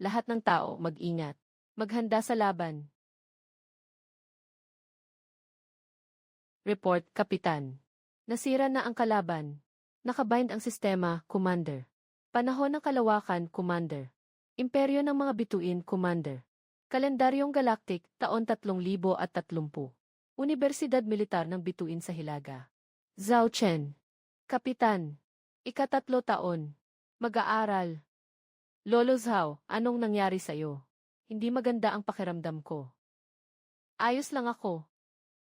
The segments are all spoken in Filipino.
Lahat ng tao, mag-ingat. Maghanda sa laban. Report, Kapitan. Nasira na ang kalaban. Nakabind ang sistema, Commander. Panahon ng kalawakan, Commander. Imperyo ng mga bituin, Commander. Kalendaryong Galactic, taon 3030. Universidad Militar ng Bituin sa Hilaga. Zhao Chen. Kapitan. Ika-3 taon. Mag-aaral. Lolo Zhao, anong nangyari sa'yo? Hindi maganda ang pakiramdam ko. Ayos lang ako.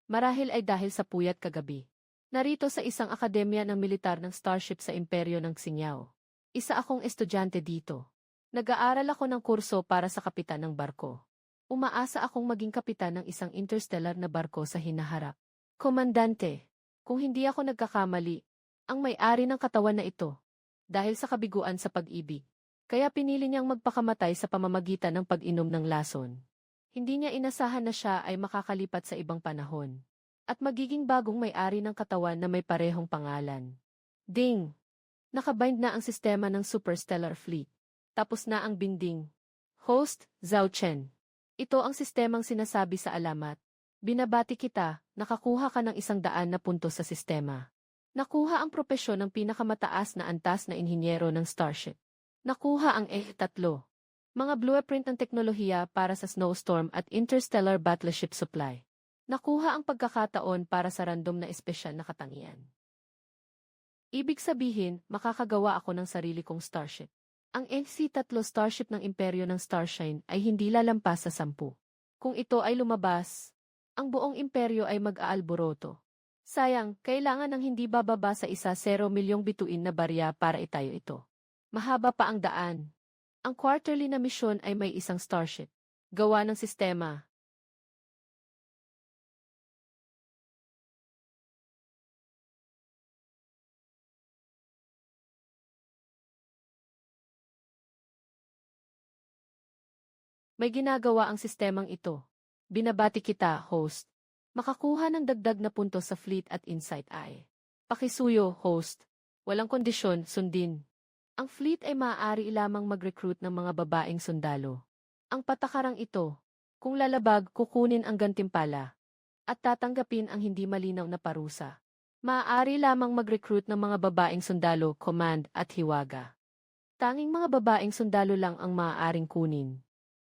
Marahil ay dahil sa puyat kagabi. Narito sa isang akademya ng militar ng Starship sa Imperyo ng Xingyao. Isa akong estudyante dito. Nag-aaral ako ng kurso para sa kapitan ng barko. Umaasa akong maging kapitan ng isang interstellar na barko sa hinaharap. Komandante, kung hindi ako nagkakamali, ang may-ari ng katawan na ito. Dahil sa kabiguan sa pag-ibig. Kaya pinili niyang magpakamatay sa pamamagitan ng pag-inom ng lason. Hindi niya inasahan na siya ay makakalipat sa ibang panahon. At magiging bagong may-ari ng katawan na may parehong pangalan. Ding! Nakabind na ang sistema ng Superstellar Fleet. Tapos na ang binding. Host, Zhao Chen. Ito ang sistemang sinasabi sa alamat. Binabati kita, nakakuha ka ng 100 na puntos sa sistema. Nakuha ang propesyon ng pinakamataas na antas na inhinyero ng Starship. Nakuha ang E-3. Mga blueprint ng teknolohiya para sa Snowstorm at Interstellar Battleship Supply. Nakuha ang pagkakataon para sa random na espesyal na katangian. Ibig sabihin, makakagawa ako ng sarili kong Starship. Ang NC-3 Starship ng Imperyo ng Starshine ay hindi lalampas sa 10. Kung ito ay lumabas, ang buong imperyo ay mag-aalboroto. Sayang, kailangan ng hindi bababa sa 1-0 milyong bituin na barya para itayo ito. Mahaba pa ang daan. Ang quarterly na misyon ay may isang Starship. Gawa ng sistema. May ginagawa ang sistemang ito. Binabati kita, host. Makakuha ng dagdag na puntos sa fleet at insight ay. Pakisuyo, host. Walang kondisyon, sundin. Ang fleet ay maaari lamang mag-recruit ng mga babaeng sundalo. Ang patakarang ito, kung lalabag, kukunin ang gantimpala. At tatanggapin ang hindi malinaw na parusa. Maaari lamang mag-recruit ng mga babaeng sundalo, command at hiwaga. Tanging mga babaeng sundalo lang ang maaaring kunin.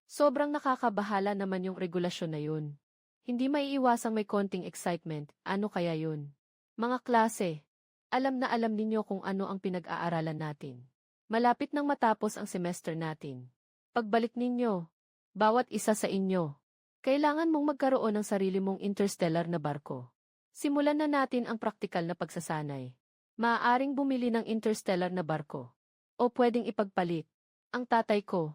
Sobrang nakakabahala naman yung regulasyon na yun. Hindi maiiwasang may konting excitement, ano kaya yun? Mga klase, alam na alam ninyo kung ano ang pinag-aaralan natin. Malapit nang matapos ang semester natin. Pagbalik ninyo, bawat isa sa inyo, kailangan mong magkaroon ng sarili mong interstellar na barko. Simulan na natin ang praktikal na pagsasanay. Maaaring bumili ng interstellar na barko. O pwedeng ipagpalit. Ang tatay ko,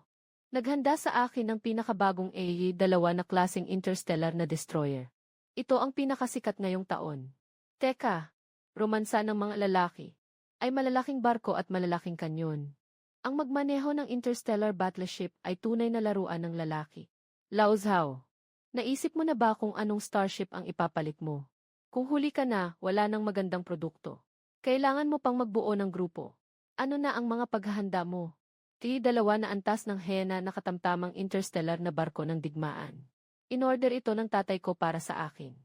naghanda sa akin ng pinakabagong AE-2 na klaseng interstellar na destroyer. Ito ang pinakasikat ngayong taon. Teka, romansa ng mga lalaki. Ay malalaking barko at malalaking kanyon. Ang magmaneho ng interstellar battleship ay tunay na laruan ng lalaki. Lao Zhao, naisip mo na ba kung anong starship ang ipapalit mo? Kung huli ka na, wala nang magandang produkto. Kailangan mo pang magbuo ng grupo. Ano na ang mga paghahanda mo? T-2 na antas ng Hena na katamtamang interstellar na barko ng digmaan. In-order ito ng tatay ko para sa akin.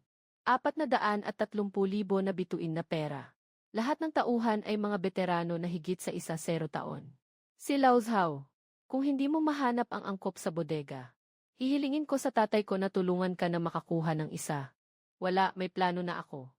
430,000 na bituin na pera. Lahat ng tauhan ay mga veterano na higit sa 10 taon. Si Lao Zhao, kung hindi mo mahanap ang angkop sa bodega, hihilingin ko sa tatay ko na tulungan ka na makakuha ng isa. Wala, may plano na ako.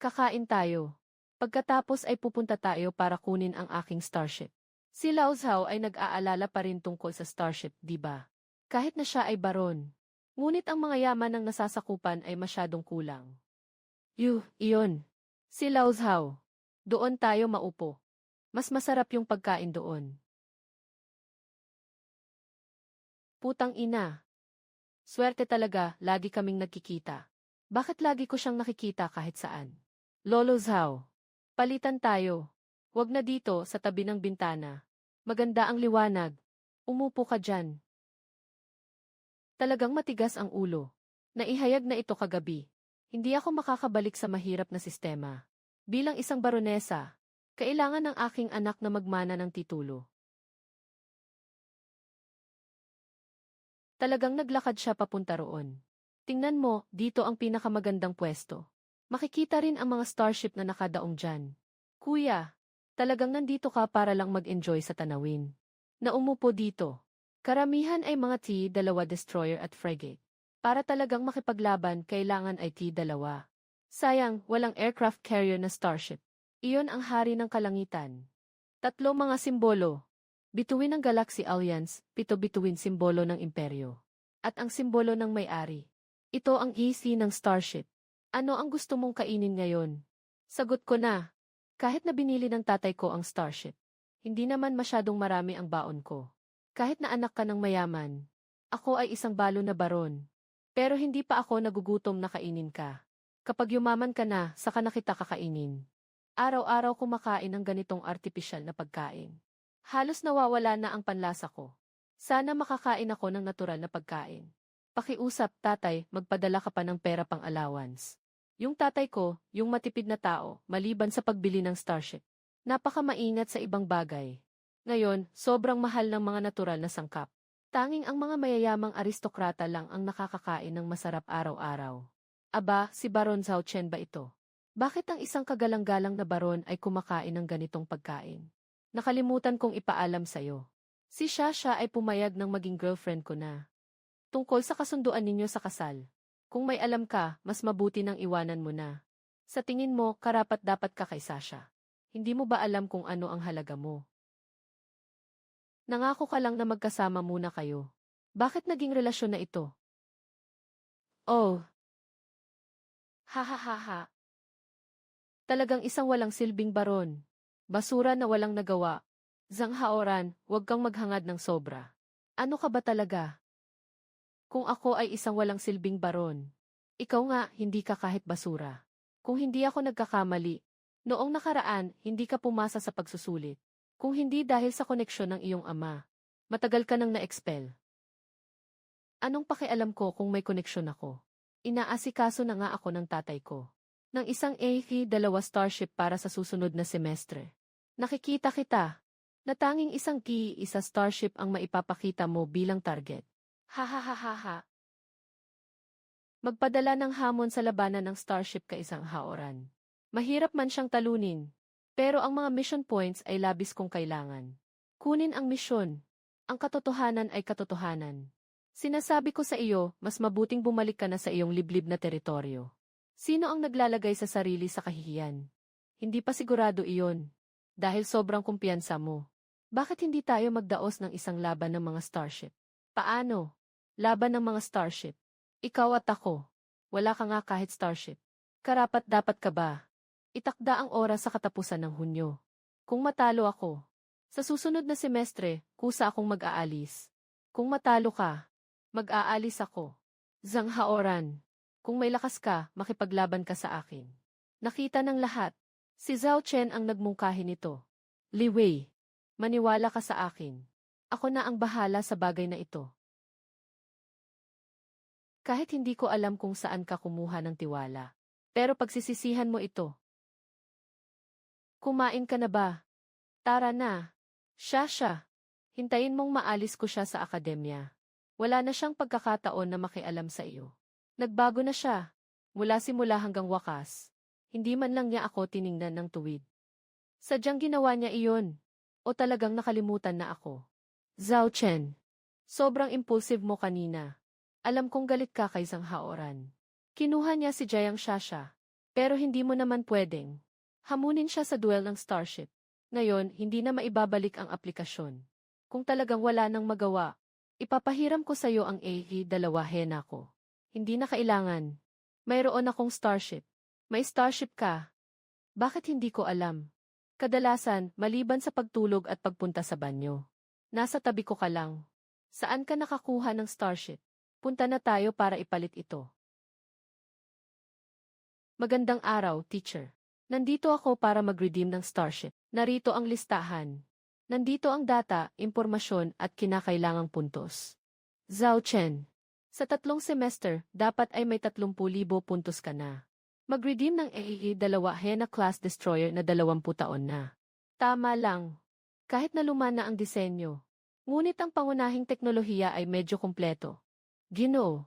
Kakain tayo. Pagkatapos ay pupunta tayo para kunin ang aking starship. Si Lao Zhao ay nag-aalala pa rin tungkol sa starship, di ba? Kahit na siya ay baron. Ngunit ang mga yaman ng nasasakupan ay masyadong kulang. Iyon. Si Lao Zhao. Doon tayo maupo. Mas masarap yung pagkain doon. Putang ina. Swerte talaga, lagi kaming nagkikita. Bakit lagi ko siyang nakikita kahit saan? Lolo Zhao. Palitan tayo. Huwag na dito, sa tabi ng bintana. Maganda ang liwanag. Umupo ka dyan. Talagang matigas ang ulo. Naihayag na ito kagabi. Hindi ako makakabalik sa mahirap na sistema. Bilang isang baronesa, kailangan ng aking anak na magmana ng titulo. Talagang naglakad siya papunta roon. Tingnan mo, dito ang pinakamagandang pwesto. Makikita rin ang mga starship na nakadaong dyan. Kuya, talagang nandito ka para lang mag-enjoy sa tanawin. Na umupo dito. Karamihan ay mga T-2 destroyer at frigate. Para talagang makipaglaban, kailangan ay T-2. Sayang, walang aircraft carrier na starship. Iyon ang hari ng kalangitan. Tatlo mga simbolo. Bituin ng Galaxy Alliance, 7 bituin simbolo ng imperyo. At ang simbolo ng may-ari. Ito ang EC ng starship. Ano ang gusto mong kainin ngayon? Sagot ko na. Kahit na binili ng tatay ko ang starship. Hindi naman masyadong marami ang baon ko. Kahit na anak ka ng mayaman. Ako ay isang balo na baron. Pero hindi pa ako nagugutom na kainin ka. Kapag yumaman ka na, saka na kita kakainin. Araw-araw kumakain ng ganitong artipisyal na pagkain. Halos nawawala na ang panlasa ko. Sana makakain ako ng natural na pagkain. Pakiusap, tatay, magpadala ka pa ng pera pang allowance. Yung tatay ko, yung matipid na tao, maliban sa pagbili ng starship. Napakamaingat sa ibang bagay. Ngayon, sobrang mahal ng mga natural na sangkap. Tanging ang mga mayayamang aristokrata lang ang nakakakain ng masarap araw-araw. Aba, si Baron Zhao Chen ba ito? Bakit ang isang kagalang-galang na baron ay kumakain ng ganitong pagkain? Nakalimutan kong ipaalam sa'yo. Si Shasha ay pumayag ng maging girlfriend ko na. Tungkol sa kasunduan ninyo sa kasal. Kung may alam ka, mas mabuti nang iwanan mo na. Sa tingin mo, karapat-dapat ka kay Sasha. Hindi mo ba alam kung ano ang halaga mo? Nangako ka lang na magkasama muna kayo. Bakit naging relasyon na ito? Oh. Ha ha ha ha. Talagang isang walang silbing baron. Basura na walang nagawa. Zhang Haoran, huwag kang maghangad ng sobra. Ano ka ba talaga? Kung ako ay isang walang silbing baron. Ikaw nga, hindi ka kahit basura. Kung hindi ako nagkakamali, noong nakaraan, hindi ka pumasa sa pagsusulit. Kung hindi dahil sa koneksyon ng iyong ama. Matagal ka nang na-expel. Anong pakialam ko kung may koneksyon ako? Inaasikaso na nga ako ng tatay ko. Ng isang AV-2 starship para sa susunod na semestre. Nakikita kita. Na tanging isang isa starship ang maipapakita mo bilang target. Ha ha ha ha ha. Magpadala ng hamon sa labanan ng starship ka isang haoran. Mahirap man siyang talunin. Pero ang mga mission points ay labis kong kailangan. Kunin ang misyon. Ang katotohanan ay katotohanan. Sinasabi ko sa iyo, mas mabuting bumalik ka na sa iyong liblib na teritoryo. Sino ang naglalagay sa sarili sa kahihiyan? Hindi pa sigurado iyon. Dahil sobrang kumpiyansa mo. Bakit hindi tayo magdaos ng isang laban ng mga starship? Paano? Laban ng mga starship. Ikaw at ako. Wala ka nga kahit starship. Karapat-dapat ka ba? Itakda ang oras sa katapusan ng Hunyo. Kung matalo ako, sa susunod na semestre, kusa akong mag-aalis. Kung matalo ka, mag-aalis ako. Zhang Haoran. Kung may lakas ka, makipaglaban ka sa akin. Nakita ng lahat. Si Zhao Chen ang nagmungkahi nito. Li Wei, maniwala ka sa akin. Ako na ang bahala sa bagay na ito. Kahit hindi ko alam kung saan ka kumuha ng tiwala. Pero pagsisisihan mo ito. Kumain ka na ba? Tara na. Shasha. Hintayin mong maalis ko siya sa akademya. Wala na siyang pagkakataon na makialam sa iyo. Nagbago na siya. Mula simula hanggang wakas. Hindi man lang niya ako tiningnan ng tuwid. Sadyang ginawa niya iyon. O talagang nakalimutan na ako. Zhao Chen. Sobrang impulsive mo kanina. Alam kong galit ka kay Zhang Haoran. Kinuha niya si Jiang Shasha. Pero hindi mo naman pwedeng. Hamunin siya sa duel ng starship. Ngayon, hindi na maibabalik ang aplikasyon. Kung talagang wala nang magawa, ipapahiram ko sa iyo ang AV-2 hena ko. Hindi na kailangan. Mayroon akong starship. May starship ka. Bakit hindi ko alam? Kadalasan, maliban sa pagtulog at pagpunta sa banyo. Nasa tabi ko ka lang. Saan ka nakakuha ng starship? Punta na tayo para ipalit ito. Magandang araw, teacher. Nandito ako para mag-redeem ng starship. Narito ang listahan. Nandito ang data, impormasyon at kinakailangang puntos. Zhao Chen. Sa 3 semester, dapat ay may 30,000 puntos ka na. Mag-redeem ng AE-2 Hena Class Destroyer na 20 taon na. Tama lang. Kahit na luma na ang disenyo. Ngunit ang pangunahing teknolohiya ay medyo kumpleto. Ginoo,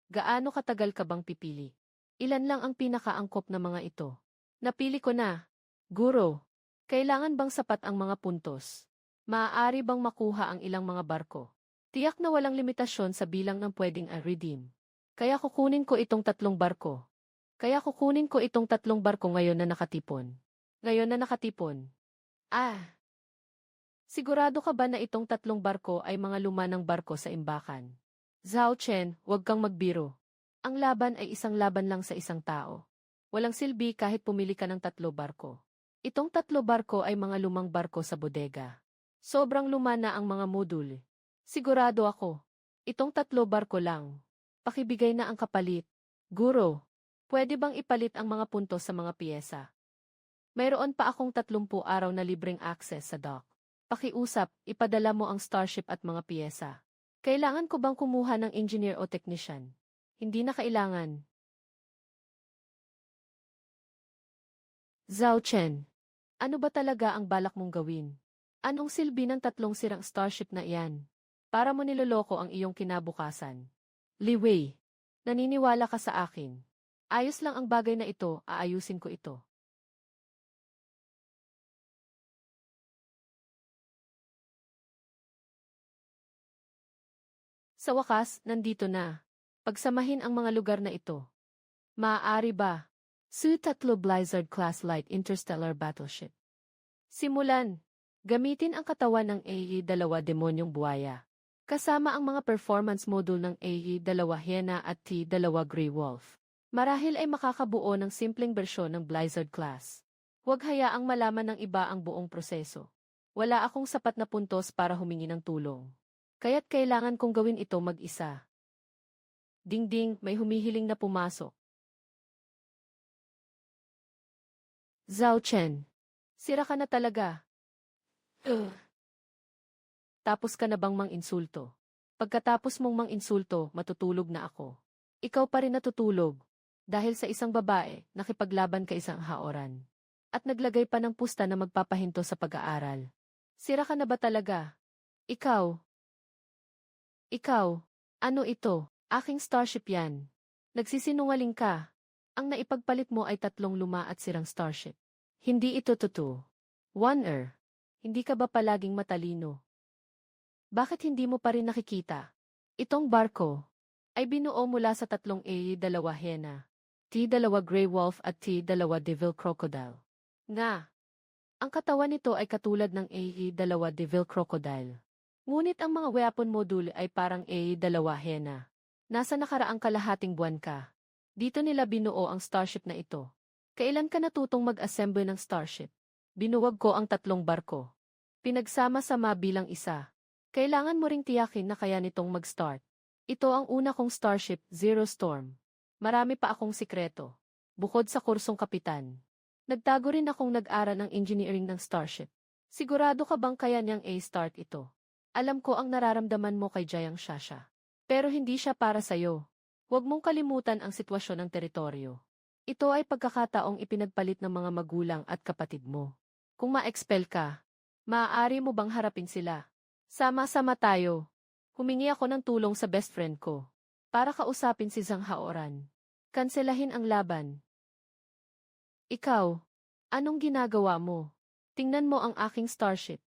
gaano katagal ka bang pipili? Ilan lang ang pinakaangkop na mga ito? Napili ko na. Guro, kailangan bang sapat ang mga puntos? Maaari bang makuha ang ilang mga barko? Tiyak na walang limitasyon sa bilang ng pwedeng i-redeem. Kaya kukunin ko itong 3 barko. Ngayon na nakatipon. Ah, sigurado ka ba na itong 3 barko ay mga lumanang barko sa imbakan? Zhao Chen, huwag kang magbiro. Ang laban ay isang laban lang sa isang tao. Walang silbi kahit pumili ka ng 3 barko. Itong 3 barko ay mga lumang barko sa bodega. Sobrang luma na ang mga modul. Sigurado ako. Itong 3 barko lang. Pakibigay na ang kapalit. Guro, pwede bang ipalit ang mga puntos sa mga piyesa? Mayroon pa akong 30 araw na libreng access sa dock. Pakiusap, ipadala mo ang starship at mga piyesa. Kailangan ko bang kumuha ng engineer o technician? Hindi na kailangan. Zhao Chen, ano ba talaga ang balak mong gawin? Anong silbi ng 3 sirang starship na iyan? Para mo niloloko ang iyong kinabukasan. Li Wei, naniniwala ka sa akin. Ayos lang ang bagay na ito, aayusin ko ito. Sa wakas, nandito na. Pagsamahin ang mga lugar na ito. Maaari ba? Su-3 Blizzard-class light interstellar battleship. Simulan. Gamitin ang katawan ng AE-2 Demonyong Buwaya. Kasama ang mga performance module ng AE-2 Hyena at T-2 Grey Wolf. Marahil ay makakabuo ng simpleng bersyon ng Blizzard class. Huwag hayaang malaman ng iba ang buong proseso. Wala akong sapat na puntos para humingi ng tulong. Kaya't kailangan kong gawin ito mag-isa. Ding-ding, may humihiling na pumasok. Zhao Chen, sira ka na talaga. Tapos ka na bang mang-insulto? Pagkatapos mong mang-insulto, matutulog na ako. Ikaw pa rin natutulog. Dahil sa isang babae, nakipaglaban ka isang haoran. At naglagay pa ng pusta na magpapahinto sa pag-aaral. Sira ka na ba talaga? Ikaw, ano ito? Aking starship yan. Nagsisinungaling ka. Ang naipagpalit mo ay 3 luma at sirang starship. Hindi ito totoo. One-er, hindi ka ba palaging matalino? Bakit hindi mo pa rin nakikita? Itong barko ay binuo mula sa 3 AE-2 Hyena, T-2 Grey Wolf at T-2 Devil Crocodile. Nga, ang katawan nito ay katulad ng AE-2 Devil Crocodile. Ngunit ang mga weapon module ay parang AE-2 Hyena. Nasa nakaraang kalahating buwan ka. Dito nila binuo ang starship na ito. Kailan ka natutong mag-assemble ng starship? Binuwag ko ang 3 barko. Pinagsama-sama bilang isa. Kailangan mo ring tiyakin na kaya nitong mag-start. Ito ang una kong starship, Zero Storm. Marami pa akong sikreto. Bukod sa kursong kapitan. Nagtago rin akong nag-aral ng engineering ng starship. Sigurado ka bang kaya niyang A-start ito? Alam ko ang nararamdaman mo kay Jayang Shasha. Pero hindi siya para sa'yo. Huwag mong kalimutan ang sitwasyon ng teritoryo. Ito ay pagkakataong ipinagpalit ng mga magulang at kapatid mo. Kung ma-expel ka, maaari mo bang harapin sila? Sama-sama tayo. Humingi ako ng tulong sa best friend ko. Para kausapin si Zhang Haoran. Kanselahin ang laban. Ikaw, anong ginagawa mo? Tingnan mo ang aking starship.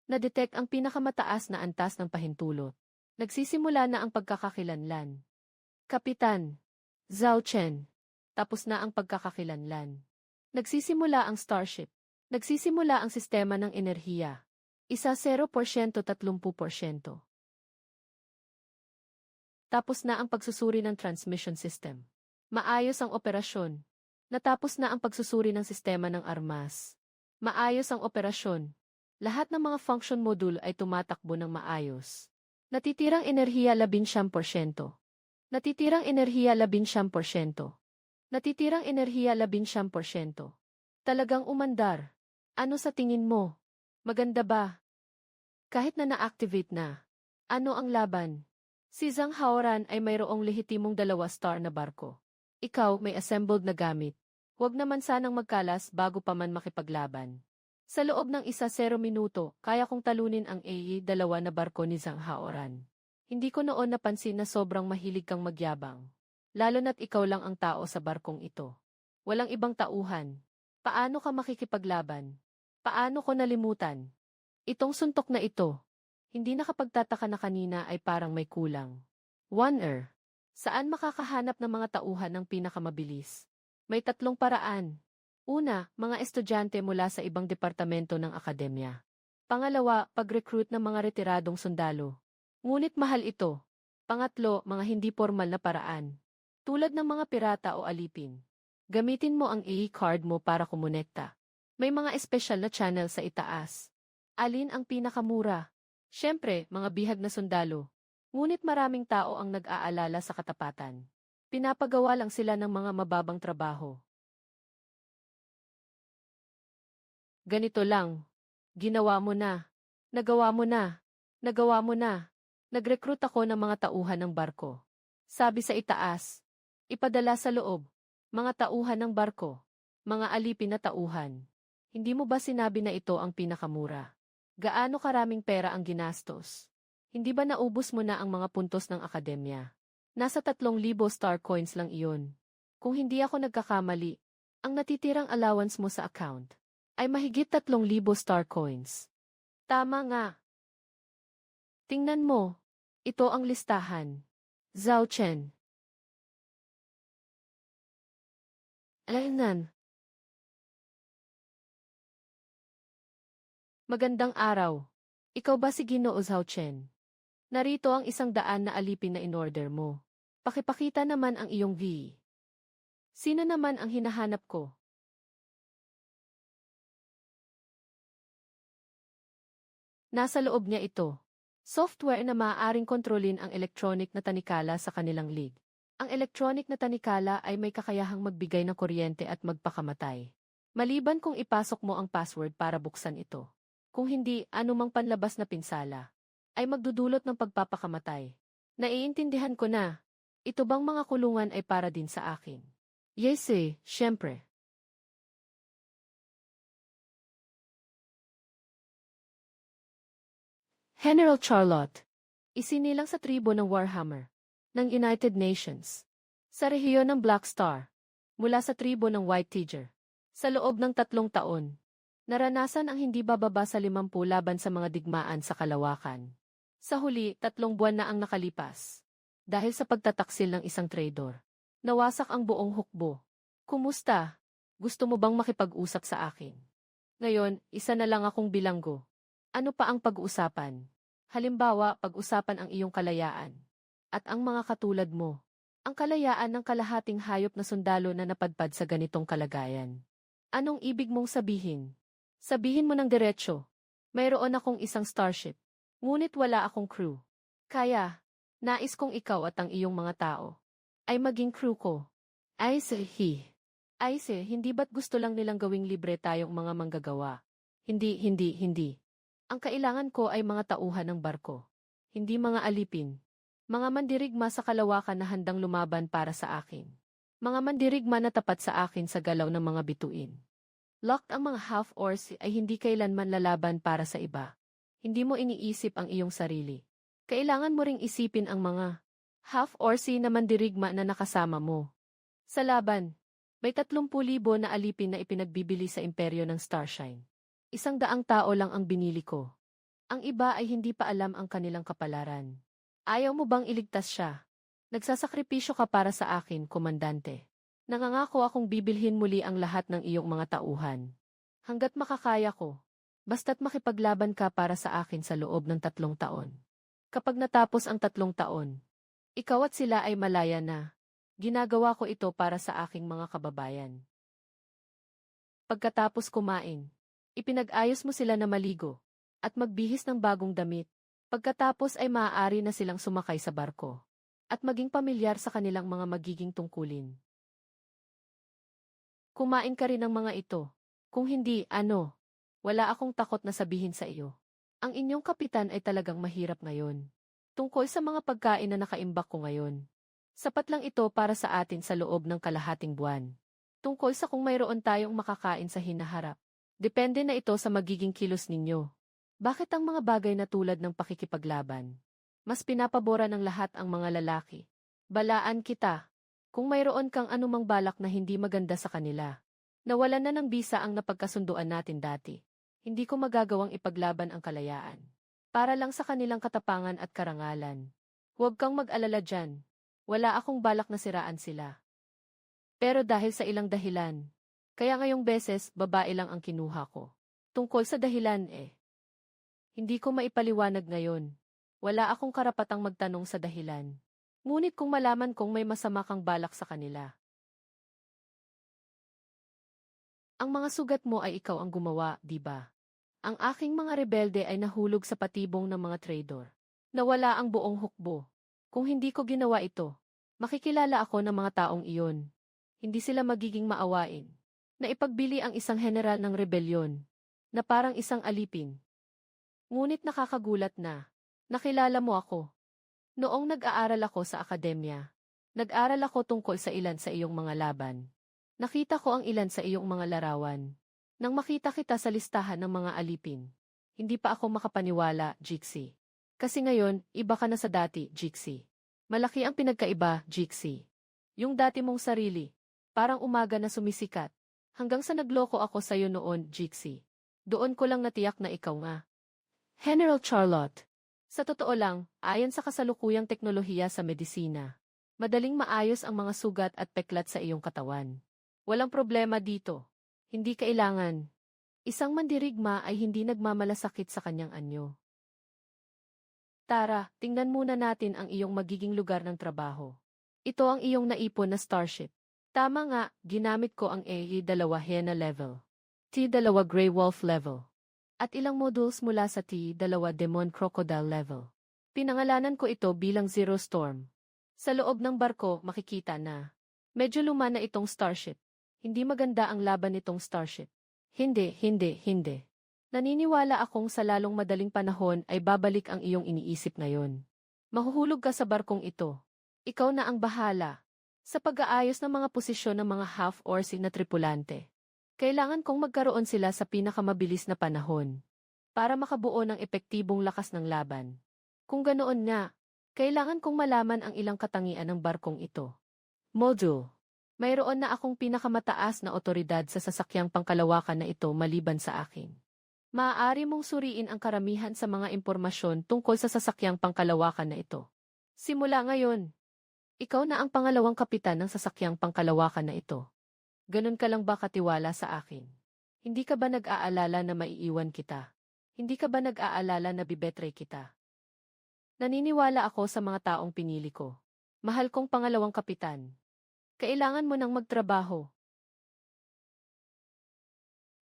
Na-detect ang pinakamataas na antas ng pahintulot. Nagsisimula na ang pagkakakilanlan. Kapitan, Zhao Chen, tapos na ang pagkakakilanlan. Nagsisimula ang starship. Nagsisimula ang sistema ng enerhiya. 0% 30%. Tapos na ang pagsusuri ng transmission system. Maayos ang operasyon. Natapos na ang pagsusuri ng sistema ng armas. Maayos ang operasyon. Lahat ng mga function module ay tumatakbo ng maayos. Natitirang enerhiya 11%. Natitirang enerhiya 11%. Natitirang enerhiya 11%. Talagang umandar. Ano sa tingin mo? Maganda ba? Kahit na na-activate na. Ano ang laban? Si Zhang Haoran ay mayroong lehitimong 2-star na barko. Ikaw may assembled na gamit. Huwag naman sanang magkalas bago pa man makipaglaban. Sa loob ng 10 minuto, kaya kong talunin ang AE-2 na barko ni Zhang Haoran. Hindi ko noon napansin na sobrang mahilig kang magyabang. Lalo na't ikaw lang ang tao sa barkong ito. Walang ibang tauhan. Paano ka makikipaglaban? Paano ko nalimutan? Itong suntok na ito. Hindi nakapagtataka na kanina ay parang may kulang. Wonder. Saan makakahanap ng mga tauhan ng pinakamabilis? May tatlong paraan. Una, mga estudyante mula sa ibang departamento ng akademya. Pangalawa, pag-recruit ng mga retiradong sundalo. Ngunit mahal ito. Pangatlo, mga hindi formal na paraan. Tulad ng mga pirata o alipin. Gamitin mo ang e-card mo para kumonekta. May mga espesyal na channel sa itaas. Alin ang pinakamura? Siyempre, mga bihag na sundalo. Ngunit maraming tao ang nag-aalala sa katapatan. Pinapagawa lang sila ng mga mababang trabaho. Ganito lang. Ginawa mo na. Nagawa mo na. Nagawa mo na. Nag-recruit ako ng mga tauhan ng barko. Sabi sa itaas. Ipadala sa loob. Mga tauhan ng barko. Mga alipin na tauhan. Hindi mo ba sinabi na ito ang pinakamura? Gaano karaming pera ang ginastos? Hindi ba naubos mo na ang mga puntos ng akademya? Nasa 3,000 star coins lang iyon. Kung hindi ako nagkakamali, ang natitirang allowance mo sa account ay mahigit 3,000 star coins. Tama nga. Tingnan mo. Ito ang listahan. Zhao Chen. Alaynan. Magandang araw. Ikaw ba si Ginoo Zhao Chen? Narito ang 100 na alipin na in-order mo. Pakipakita naman ang iyong V. Sino naman ang hinahanap ko? Nasa loob niya ito. Software na maaaring kontrolin ang electronic na tanikala sa kanilang league. Ang electronic na tanikala ay may kakayahang magbigay ng kuryente at magpakamatay. Maliban kung ipasok mo ang password para buksan ito. Kung hindi, anumang panlabas na pinsala ay magdudulot ng pagpapakamatay. Naiintindihan ko na. Ito bang mga kulungan ay para din sa akin? Yes syempre. General Charlotte. Isinilang sa tribo ng Warhammer ng United Nations. Sa rehiyon ng Black Star. Mula sa tribo ng White Tiger. Sa loob ng 3 taon. Naranasan ang hindi bababa sa 50 laban sa mga digmaan sa kalawakan. Sa huli, 3 buwan na ang nakalipas. Dahil sa pagtataksil ng isang traidor. Nawasak ang buong hukbo. Kumusta? Gusto mo bang makipag-usap sa akin? Ngayon, isa na lang akong bilanggo. Ano pa ang pag-uusapan? Halimbawa, pag-usapan ang iyong kalayaan. At ang mga katulad mo. Ang kalayaan ng kalahating hayop na sundalo na napadpad sa ganitong kalagayan. Anong ibig mong sabihin? Sabihin mo ng diretsyo. Mayroon akong isang starship. Ngunit wala akong crew. Kaya, nais kong ikaw at ang iyong mga tao ay maging crew ko. Ay hindi ba't gusto lang nilang gawing libre tayong mga manggagawa? Hindi. Ang kailangan ko ay mga tauhan ng barko. Hindi mga alipin. Mga mandirigma sa kalawakan na handang lumaban para sa akin. Mga mandirigma na tapat sa akin sa galaw ng mga bituin. Locked ang mga half-orcs ay hindi kailanman lalaban para sa iba. Hindi mo iniisip ang iyong sarili. Kailangan mo ring isipin ang mga half-orcs na mandirigma na nakasama mo. Sa laban, may 30,000 na alipin na ipinagbibili sa imperyo ng Starshine. 100 tao lang ang binili ko. Ang iba ay hindi pa alam ang kanilang kapalaran. Ayaw mo bang iligtas siya? Nagsasakripisyo ka para sa akin, komandante. Nangangako akong bibilhin muli ang lahat ng iyong mga tauhan. Hanggat makakaya ko. Basta't makipaglaban ka para sa akin sa loob ng 3 taon. Kapag natapos ang 3 taon, ikaw at sila ay malaya na. Ginagawa ko ito para sa aking mga kababayan. Pagkatapos kumain, ipinag-ayos mo sila na maligo at magbihis ng bagong damit. Pagkatapos ay maaari na silang sumakay sa barko at maging pamilyar sa kanilang mga magiging tungkulin. Kumain ka rin ng mga ito. Kung hindi, wala akong takot na sabihin sa iyo. Ang inyong kapitan ay talagang mahirap ngayon. Tungkol sa mga pagkain na nakaimbak ko ngayon. Sapat lang ito para sa atin sa loob ng kalahating buwan. Tungkol sa kung mayroon tayong makakain sa hinaharap. Depende na ito sa magiging kilos ninyo. Bakit ang mga bagay na tulad ng pakikipaglaban Mas pinapabora ng lahat ang mga lalaki. Balaan kita. Kung mayroon kang anumang balak na hindi maganda sa kanila. Nawalan na ng bisa ang napagkasunduan natin dati. Hindi ko magagawang ipaglaban ang kalayaan. Para lang sa kanilang katapangan at karangalan. Huwag kang mag-alala dyan. Wala akong balak na siraan sila. Pero dahil sa ilang dahilan. Kaya ngayong beses, babae lang ang kinuha ko. Tungkol sa dahilan hindi ko maipaliwanag ngayon. Wala akong karapatang magtanong sa dahilan. Ngunit kung malaman kong may masama kang balak sa kanila. Ang mga sugat mo ay ikaw ang gumawa, di ba? Ang aking mga rebelde ay nahulog sa patibong ng mga traidor. Nawala ang buong hukbo. Kung hindi ko ginawa ito, makikilala ako ng mga taong iyon. Hindi sila magiging maawain. Naipagbili ang isang general ng rebelyon, na parang isang alipin. Ngunit nakakagulat na, nakilala mo ako. Noong nag-aaral ako sa akademya, nag-aral ako tungkol sa ilan sa iyong mga laban. Nakita ko ang ilan sa iyong mga larawan. Nang makita kita sa listahan ng mga alipin, hindi pa ako makapaniwala, Jixie. Kasi ngayon, iba ka na sa dati, Jixie. Malaki ang pinagkaiba, Jixie. Yung dati mong sarili, parang umaga na sumisikat. Hanggang sa nagloko ako sa iyo noon, Jixie. Doon ko lang natiyak na ikaw nga. General Charlotte. Sa totoo lang, ayon sa kasalukuyang teknolohiya sa medisina, madaling maayos ang mga sugat at peklat sa iyong katawan. Walang problema dito. Hindi kailangan. Isang mandirigma ay hindi nagmamalasakit sa kanyang anyo. Tara, tingnan muna natin ang iyong magiging lugar ng trabaho. Ito ang iyong naipon na starship. Tama nga, ginamit ko ang T2 Hyena level, T2 Grey Wolf level, at ilang modules mula sa T2 Demon Crocodile level. Pinangalanan ko ito bilang Zero Storm. Sa loob ng barko, makikita na medyo luma na itong starship. Hindi maganda ang laban nitong starship. Hindi. Naniniwala akong sa lalong madaling panahon ay babalik ang iyong iniisip ngayon. Mahuhulog ka sa barkong ito. Ikaw na ang bahala. Sa pag-aayos ng mga posisyon ng mga half-orc na tripulante. Kailangan kong magkaroon sila sa pinakamabilis na panahon para makabuo ng epektibong lakas ng laban. Kung ganoon nga, kailangan kong malaman ang ilang katangian ng barkong ito. Module. Mayroon na akong pinakamataas na otoridad sa sasakyang pangkalawakan na ito maliban sa akin. Maaari mong suriin ang karamihan sa mga impormasyon tungkol sa sasakyang pangkalawakan na ito. Simula ngayon, ikaw na ang pangalawang kapitan ng sasakyang pangkalawakan na ito. Ganun ka lang ba katiwala sa akin? Hindi ka ba nag-aalala na maiiwan kita? Hindi ka ba nag-aalala na bibetray kita? Naniniwala ako sa mga taong pinili ko. Mahal kong pangalawang kapitan. Kailangan mo nang magtrabaho.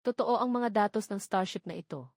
Totoo ang mga datos ng starship na ito.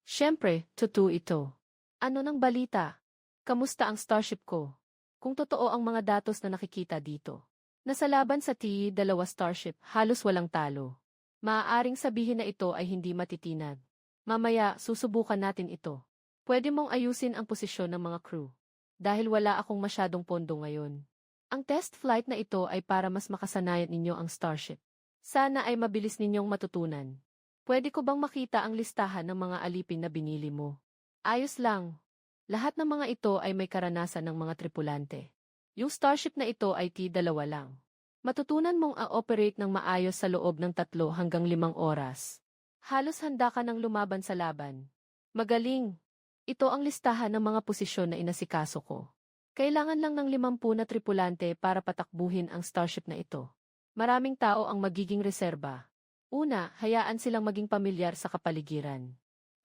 Siyempre, totoo ito. Ano ng balita? Kamusta ang starship ko? Kung totoo ang mga datos na nakikita dito. Nasa laban sa T2 starship, halos walang talo. Maaaring sabihin na ito ay hindi matitinag. Mamaya, susubukan natin ito. Pwede mong ayusin ang posisyon ng mga crew. Dahil wala akong masyadong pondo ngayon. Ang test flight na ito ay para mas makasanayan ninyo ang starship. Sana ay mabilis ninyong matutunan. Pwede ko bang makita ang listahan ng mga alipin na binili mo? Ayos lang. Lahat ng mga ito ay may karanasan ng mga tripulante. Yung starship na ito ay T2 lang. Matutunan mong a-operate ng maayos sa loob ng 3 hanggang 5 oras. Halos handa ka ng lumaban sa laban. Magaling! Ito ang listahan ng mga posisyon na inasikaso ko. Kailangan lang ng 50 na tripulante para patakbuhin ang starship na ito. Maraming tao ang magiging reserba. Una, hayaan silang maging pamilyar sa kapaligiran.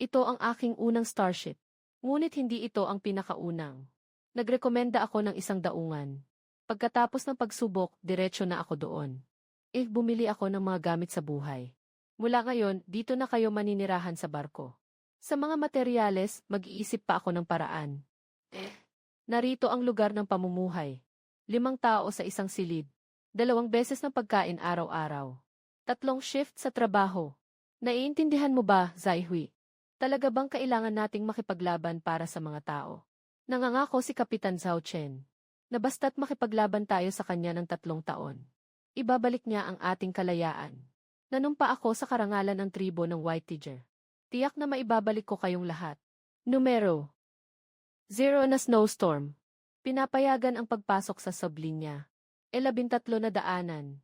Ito ang aking unang starship. Ngunit hindi ito ang pinakaunang. Nagrekomenda ako ng isang daungan. Pagkatapos ng pagsubok, diretso na ako doon. Bumili ako ng mga gamit sa buhay. Mula ngayon, dito na kayo maninirahan sa barko. Sa mga materyales, mag-iisip pa ako ng paraan. Narito ang lugar ng pamumuhay. 5 tao sa isang silid. 2 beses ng pagkain araw-araw. 3 shift sa trabaho. Naiintindihan mo ba, Zaihui? Talaga bang kailangan nating makipaglaban para sa mga tao? Nangangako si Kapitan Zhao Chen na basta't makipaglaban tayo sa kanya ng 3 taon. Ibabalik niya ang ating kalayaan. Nanumpa ako sa karangalan ng tribo ng White Tiger. Tiyak na maibabalik ko kayong lahat. Numero Zero na snowstorm. Pinapayagan ang pagpasok sa sublinya. 13 na daanan.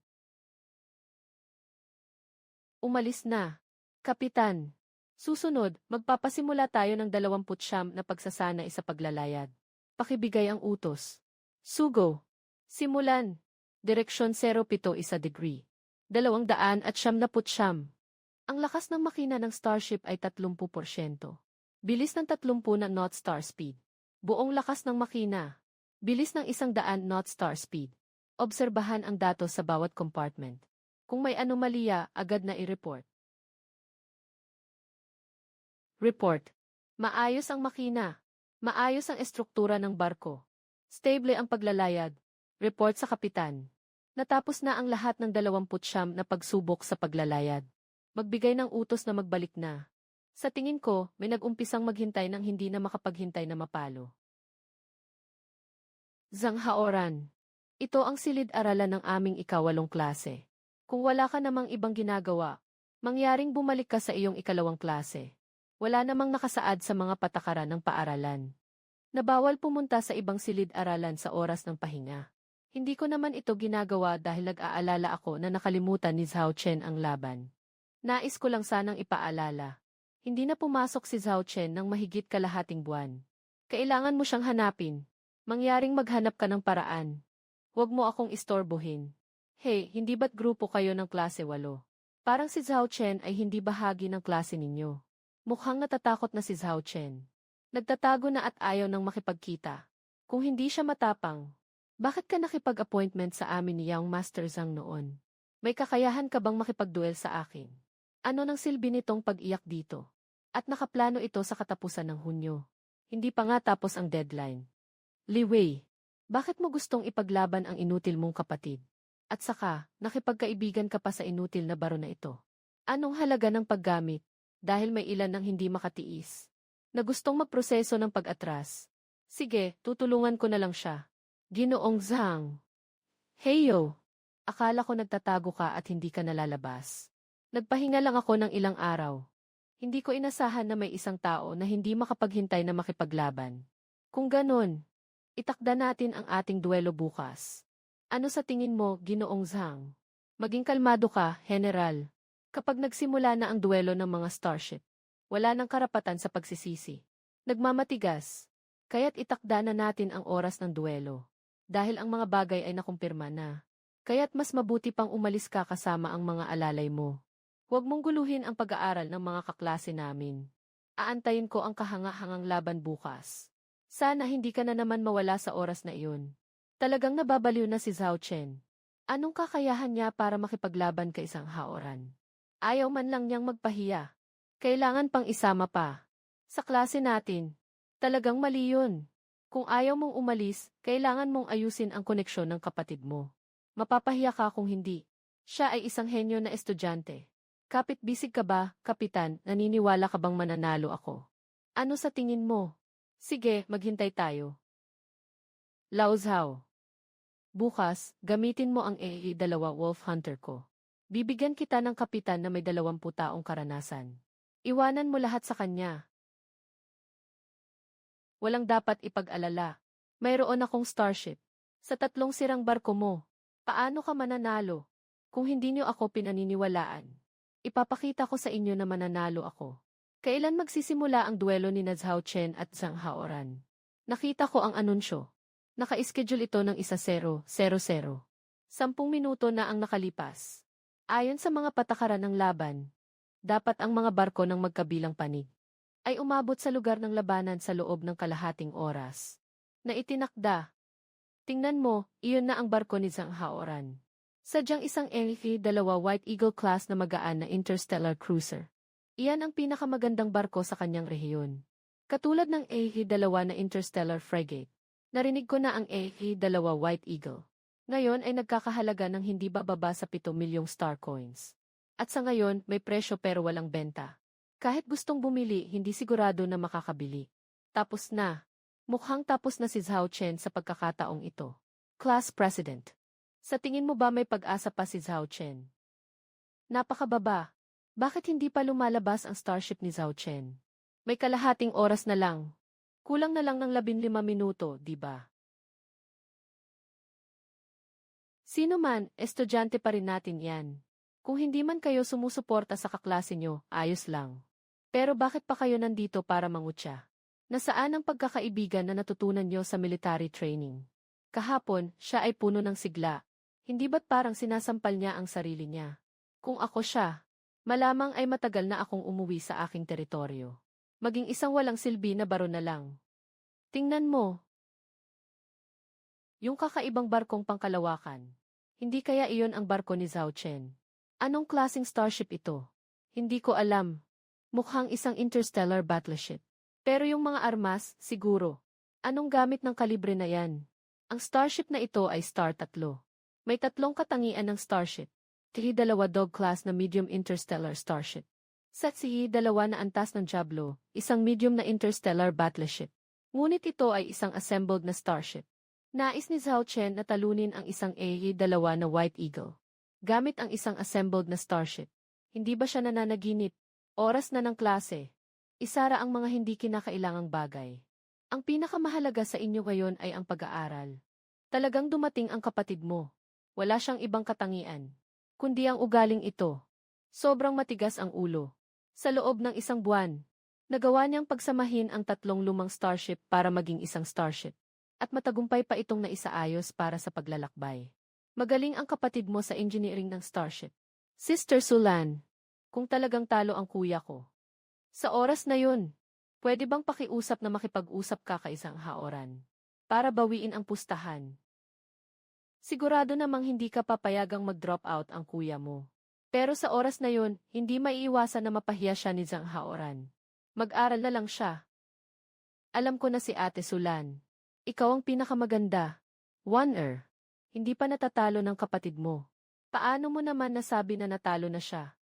Umalis na. Kapitan. Susunod, magpapasimula tayo ng 29 na pagsasanay sa paglalayag. Pakibigay ang utos. Sugo. Simulan. Direksyon 07 degree. 279. Ang lakas ng makina ng Starship ay 30%. Bilis ng 30 na knot star speed. Buong lakas ng makina. Bilis ng 100 knot star speed. Obserbahan ang datos sa bawat compartment. Kung may anomalya, agad na i-report. Report. Maayos ang makina. Maayos ang estruktura ng barko. Stable ang paglalayag. Report sa kapitan. Natapos na ang lahat ng 29 na pagsubok sa paglalayag. Magbigay ng utos na magbalik na. Sa tingin ko, may nag-umpisang maghintay ng hindi na makapaghintay na mapalo. Zhang Haoran. Ito ang silid-aralan ng aming ikawalong klase. Kung wala ka namang ibang ginagawa, mangyaring bumalik ka sa iyong ikalawang klase. Wala namang nakasaad sa mga patakaran ng paaralan. Nabawal pumunta sa ibang silid-aralan sa oras ng pahinga. Hindi ko naman ito ginagawa dahil nag-aalala ako na nakalimutan ni Zhao Chen ang laban. Nais ko lang sanang ipaalala. Hindi na pumasok si Zhao Chen ng mahigit kalahating buwan. Kailangan mo siyang hanapin. Mangyaring maghanap ka ng paraan. Huwag mo akong istorbohin. Hey, hindi ba't grupo kayo ng klase 8? Parang si Zhao Chen ay hindi bahagi ng klase ninyo. Mukhang natatakot na si Zhao Chen. Nagtatago na at ayaw nang makipagkita. Kung hindi siya matapang, bakit ka nakipag-appointment sa amin ni Young Master Zhang noon? May kakayahan ka bang makipagduel sa akin? Ano nang silbi nitong pag-iyak dito? At nakaplano ito sa katapusan ng Hunyo. Hindi pa nga tapos ang deadline. Li Wei, bakit mo gustong ipaglaban ang inutil mong kapatid? At saka, nakipagkaibigan ka pa sa inutil na baro na ito. Anong halaga ng paggamit? Dahil may ilan nang hindi makatiis. Na gustong magproseso ng pag-atras. Sige, tutulungan ko na lang siya. Ginoong Zhang. Heyo! Akala ko nagtatago ka at hindi ka nalalabas. Nagpahinga lang ako ng ilang araw. Hindi ko inasahan na may isang tao na hindi makapaghintay na makipaglaban. Kung ganon, itakda natin ang ating duelo bukas. Ano sa tingin mo, Ginoong Zhang? Maging kalmado ka, General. Kapag nagsimula na ang duelo ng mga Starship, wala nang karapatan sa pagsisisi. Nagmamatigas. Kaya't itakda na natin ang oras ng duelo. Dahil ang mga bagay ay nakumpirma na. Kaya't mas mabuti pang umalis ka kasama ang mga alalay mo. Huwag mong guluhin ang pag-aaral ng mga kaklase namin. Aantayin ko ang kahanga-hangang laban bukas. Sana hindi ka na naman mawala sa oras na iyon. Talagang nababaliw na si Zhao Chen. Anong kakayahan niya para makipaglaban kay Zhang Haoran? Ayaw man lang niyang magpahiya. Kailangan pang isama pa. Sa klase natin, talagang mali yun. Kung ayaw mong umalis, kailangan mong ayusin ang koneksyon ng kapatid mo. Mapapahiya ka kung hindi. Siya ay isang henyo na estudyante. Kapit-bisig ka ba, Kapitan, naniniwala ka bang mananalo ako? Ano sa tingin mo? Sige, maghintay tayo. Lao Zhao. Bukas, gamitin mo ang AE-2 Wolf Hunter ko. Bibigyan kita ng kapitan na may 20 taong karanasan. Iwanan mo lahat sa kanya. Walang dapat ipag-alala. Mayroon akong Starship. Sa 3 sirang barko mo, paano ka mananalo? Kung hindi niyo ako pinaniniwalaan, ipapakita ko sa inyo na mananalo ako. Kailan magsisimula ang duelo ni Zhao Chen at Zhang Haoran? Nakita ko ang anunsyo. Naka-schedule ito ng 10:00. 10 minuto na ang nakalipas. Ayon sa mga patakaran ng laban, dapat ang mga barko ng magkabilang panig ay umabot sa lugar ng labanan sa loob ng kalahating oras. Na itinakda. Tingnan mo, iyon na ang barko ni Zhang Haoran. Sadyang isang AE-2 White Eagle class na magaan na interstellar cruiser. Iyan ang pinakamagandang barko sa kanyang rehiyon. Katulad ng AE-2 na interstellar frigate. Narinig ko na ang AE-2 White Eagle. Ngayon ay nagkakahalaga ng hindi bababa sa 7 milyong star coins. At sa ngayon, may presyo pero walang benta. Kahit gustong bumili, hindi sigurado na makakabili. Tapos na. Mukhang tapos na si Zhao Chen sa pagkakataong ito. Class President. Sa tingin mo ba may pag-asa pa si Zhao Chen? Napakababa. Bakit hindi pa lumalabas ang Starship ni Zhao Chen? May kalahating oras na lang. Kulang na lang ng 15 minuto, di ba? Sino man, estudyante pa rin natin yan. Kung hindi man kayo sumusuporta sa kaklase nyo, ayos lang. Pero bakit pa kayo nandito para mangutya? Nasaan ang pagkakaibigan na natutunan nyo sa military training? Kahapon, siya ay puno ng sigla. Hindi ba't parang sinasampal niya ang sarili niya? Kung ako siya, malamang ay matagal na akong umuwi sa aking teritoryo. Maging isang walang silbi na baro na lang. Tingnan mo. Yung kakaibang barkong pangkalawakan. Hindi kaya iyon ang barko ni Zhao Chen? Anong klaseng starship ito? Hindi ko alam. Mukhang isang interstellar battleship. Pero yung mga armas, siguro. Anong gamit ng kalibre na yan? Ang starship na ito ay Star 3. May 3 katangian ng starship. Dalawa dog class na medium interstellar starship. Satsihi 2 na antas ng Diablo, isang medium na interstellar battleship. Ngunit ito ay isang assembled na starship. Nais ni Zhao Chen na talunin ang isang A-2 na White Eagle. Gamit ang isang assembled na starship. Hindi ba siya nananaginip? Oras na ng klase. Isara ang mga hindi kinakailangang bagay. Ang pinakamahalaga sa inyo ngayon ay ang pag-aaral. Talagang dumating ang kapatid mo. Wala siyang ibang katangian. Kundi ang ugaling ito. Sobrang matigas ang ulo. Sa loob ng isang buwan, nagawa niyang pagsamahin ang 3 lumang starship para maging isang starship. At matagumpay pa itong naisaayos para sa paglalakbay. Magaling ang kapatid mo sa engineering ng starship. Sister Sulan, kung talagang talo ang kuya ko. Sa oras na yun, pwede bang pakiusap na makipag-usap ka kay isang haoran? Para bawiin ang pustahan. Sigurado namang hindi ka papayagang mag-drop out ang kuya mo. Pero sa oras na yun, hindi maiiwasan na mapahiya siya ni Zhang Haoran. Mag-aral na lang siya. Alam ko na si Ate Sulan. Ikaw ang pinakamaganda. One-er. Hindi pa natatalo ng kapatid mo. Paano mo naman nasabi na natalo na siya?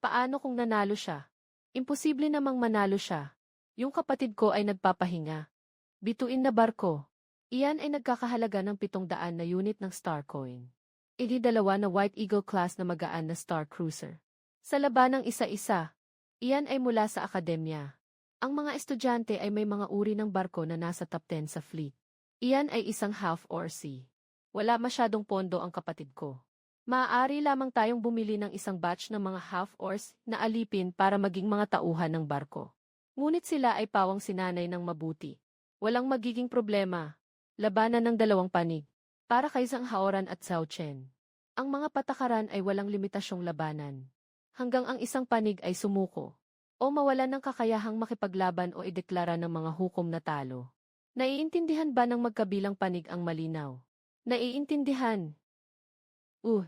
Paano kung nanalo siya? Imposible namang manalo siya. Yung kapatid ko ay nagpapahinga. Bituin na barko. Iyan ay nagkakahalaga ng 700 na unit ng Star Coin. 2 na White Eagle class na magaan na Star Cruiser. Sa labanang isa-isa, iyan ay mula sa akademya. Ang mga estudyante ay may mga uri ng barko na nasa top 10 sa fleet. Iyan ay isang half or sea. Wala masyadong pondo ang kapatid ko. Maaari lamang tayong bumili ng isang batch ng mga half-oars na alipin para maging mga tauhan ng barko. Ngunit sila ay pawang sinanay ng mabuti. Walang magiging problema. Labanan ng 2 panig. Para kay Zhang Haoran at Zhao Chen. Ang mga patakaran ay walang limitasyong labanan. Hanggang ang isang panig ay sumuko. O mawalan ng kakayahang makipaglaban o ideklara ng mga hukom na talo. Naiintindihan ba ng magkabilang panig ang malinaw? Naiintindihan.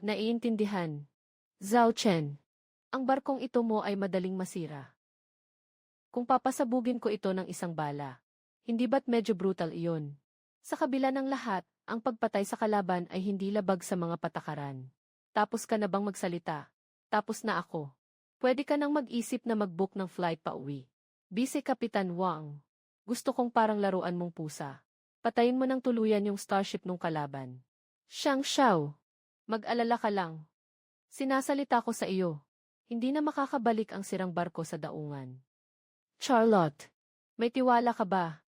Naiintindihan. Zhao Chen. Ang barkong ito mo ay madaling masira. Kung papasabugin ko ito ng isang bala, hindi ba't medyo brutal iyon? Sa kabila ng lahat, ang pagpatay sa kalaban ay hindi labag sa mga patakaran. Tapos ka na bang magsalita? Tapos na ako. Pwede ka nang mag-isip na mag-book ng flight pa uwi. Vice Kapitan Wang. Gusto kong parang laruan mong pusa. Patayin mo ng tuluyan yung starship nung kalaban. Xiang Xiao. Mag-alala ka lang. Sinasalita ko sa iyo. Hindi na makakabalik ang sirang barko sa daungan. Charlotte. May tiwala ka ba?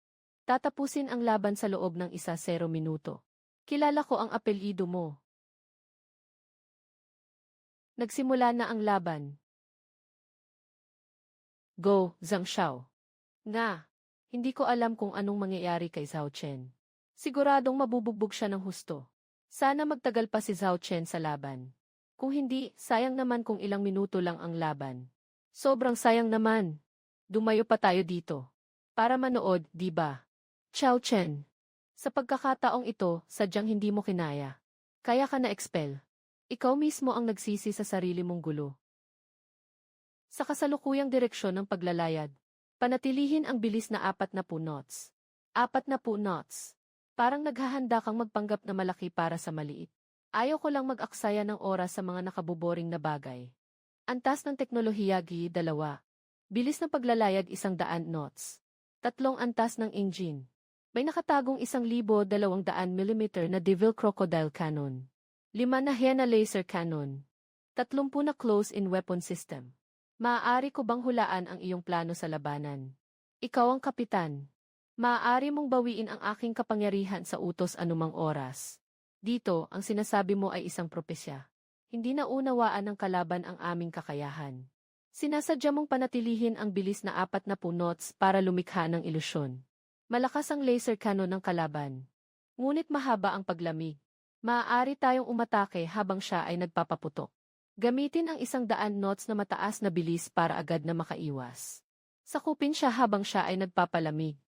Tatapusin ang laban sa loob ng 1-0 minuto. Kilala ko ang apelyido mo. Nagsimula na ang laban. Go, Zhang Xiao. Nga, hindi ko alam kung anong mangyayari kay Zhao Chen. Siguradong mabubugbog siya ng husto. Sana magtagal pa si Zhao Chen sa laban. Kung hindi, sayang naman kung ilang minuto lang ang laban. Sobrang sayang naman. Dumayo pa tayo dito. Para manood, di ba? Zhao Chen. Sa pagkakataong ito, sadyang hindi mo kinaya. Kaya ka na-expel. Ikaw mismo ang nagsisi sa sarili mong gulo. Sa kasalukuyang direksyon ng paglalayad, panatilihin ang bilis na 40 knots. 40 knots. Parang naghahanda kang magpanggap na malaki para sa maliit. Ayaw ko lang mag-aksaya ng oras sa mga nakabuboring na bagay. Antas ng teknolohiya G2. Bilis ng paglalayad 100 knots. 3 antas ng engine. May nakatagong 1,200 mm na Devil Crocodile Cannon. 5 na Hyena Laser Cannon. 30 na close-in weapon system. Maaari ko bang hulaan ang iyong plano sa labanan? Ikaw ang kapitan. Maaari mong bawiin ang aking kapangyarihan sa utos anumang oras. Dito, ang sinasabi mo ay isang propesya. Hindi naunawaan ng kalaban ang aming kakayahan. Sinasadya mong panatilihin ang bilis na 40 knots para lumikha ng ilusyon. Malakas ang laser cannon ng kalaban. Ngunit mahaba ang paglamig. Maaari tayong umatake habang siya ay nagpapaputok. Gamitin ang 100 knots na mataas na bilis para agad na makaiwas. Sakupin siya habang siya ay nagpapalamig.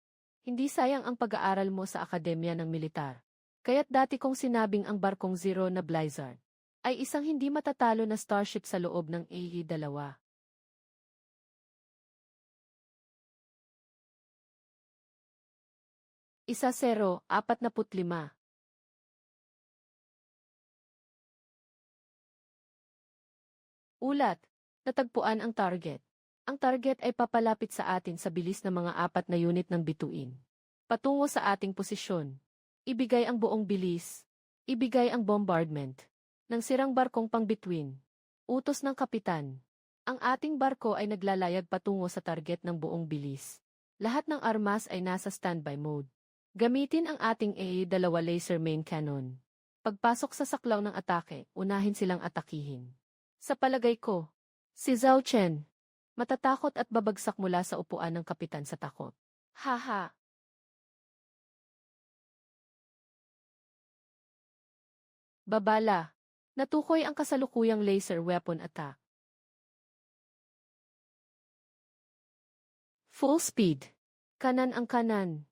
Hindi sayang ang pag-aaral mo sa akademya ng militar. Kaya't dati kong sinabing ang barkong Zero na Blizzard ay isang hindi matatalo na starship sa loob ng AE-2. Isa 0-45. Ulat, natagpuan ang target. Ang target ay papalapit sa atin sa bilis ng mga 4 na unit ng bituin. Patungo sa ating posisyon. Ibigay ang buong bilis. Ibigay ang bombardment. Ng sirang barkong pang-bituin. Utos ng kapitan. Ang ating barko ay naglalayag patungo sa target ng buong bilis. Lahat ng armas ay nasa standby mode. Gamitin ang ating AE-2 laser main cannon. Pagpasok sa saklaw ng atake, unahin silang atakihin. Sa palagay ko, si Zhao Chen, matatakot at babagsak mula sa upuan ng kapitan sa takot. Haha! Babala, natukoy ang kasalukuyang laser weapon attack. Full speed. Kanan ang kanan.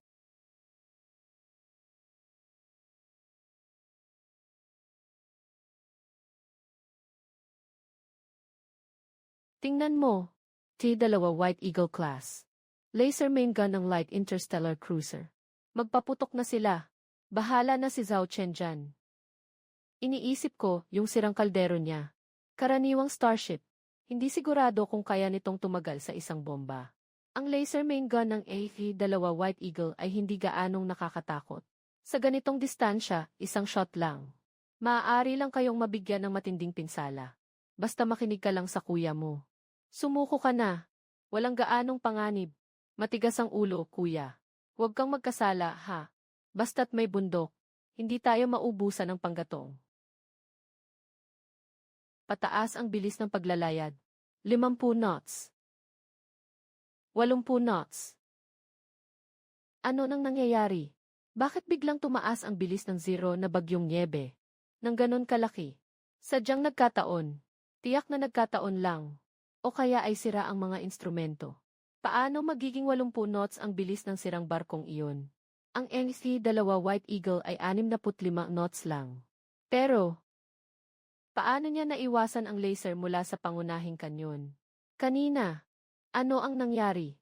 Tingnan mo. T-2 White Eagle class. Laser main gun ng light interstellar cruiser. Magpaputok na sila. Bahala na si Zhao Chen dyan. Iniisip ko, yung sirang kaldero niya. Karaniwang starship. Hindi sigurado kung kaya nitong tumagal sa isang bomba. Ang laser main gun ng AE-2 White Eagle ay hindi gaanong nakakatakot. Sa ganitong distansya, isang shot lang. Maaari lang kayong mabigyan ng matinding pinsala. Basta makinig ka lang sa kuya mo. Sumuko ka na. Walang gaanong panganib. Matigas ang ulo, kuya. Huwag kang magkasala, ha? Basta't may bundok. Hindi tayo maubusan ng panggatong. Pataas ang bilis ng paglalayad. 50 knots. 80 knots. Ano nang nangyayari? Bakit biglang tumaas ang bilis ng Zero na bagyong Niebe? Nang ganon kalaki. Sadyang nagkataon. Tiyak na nagkataon lang. O kaya ay sira ang mga instrumento. Paano magiging 80 knots ang bilis ng sirang barkong iyon? Ang NC-2 White Eagle ay 65 knots lang. Pero, paano niya naiwasan ang laser mula sa pangunahing kanyon? Kanina, ano ang nangyari?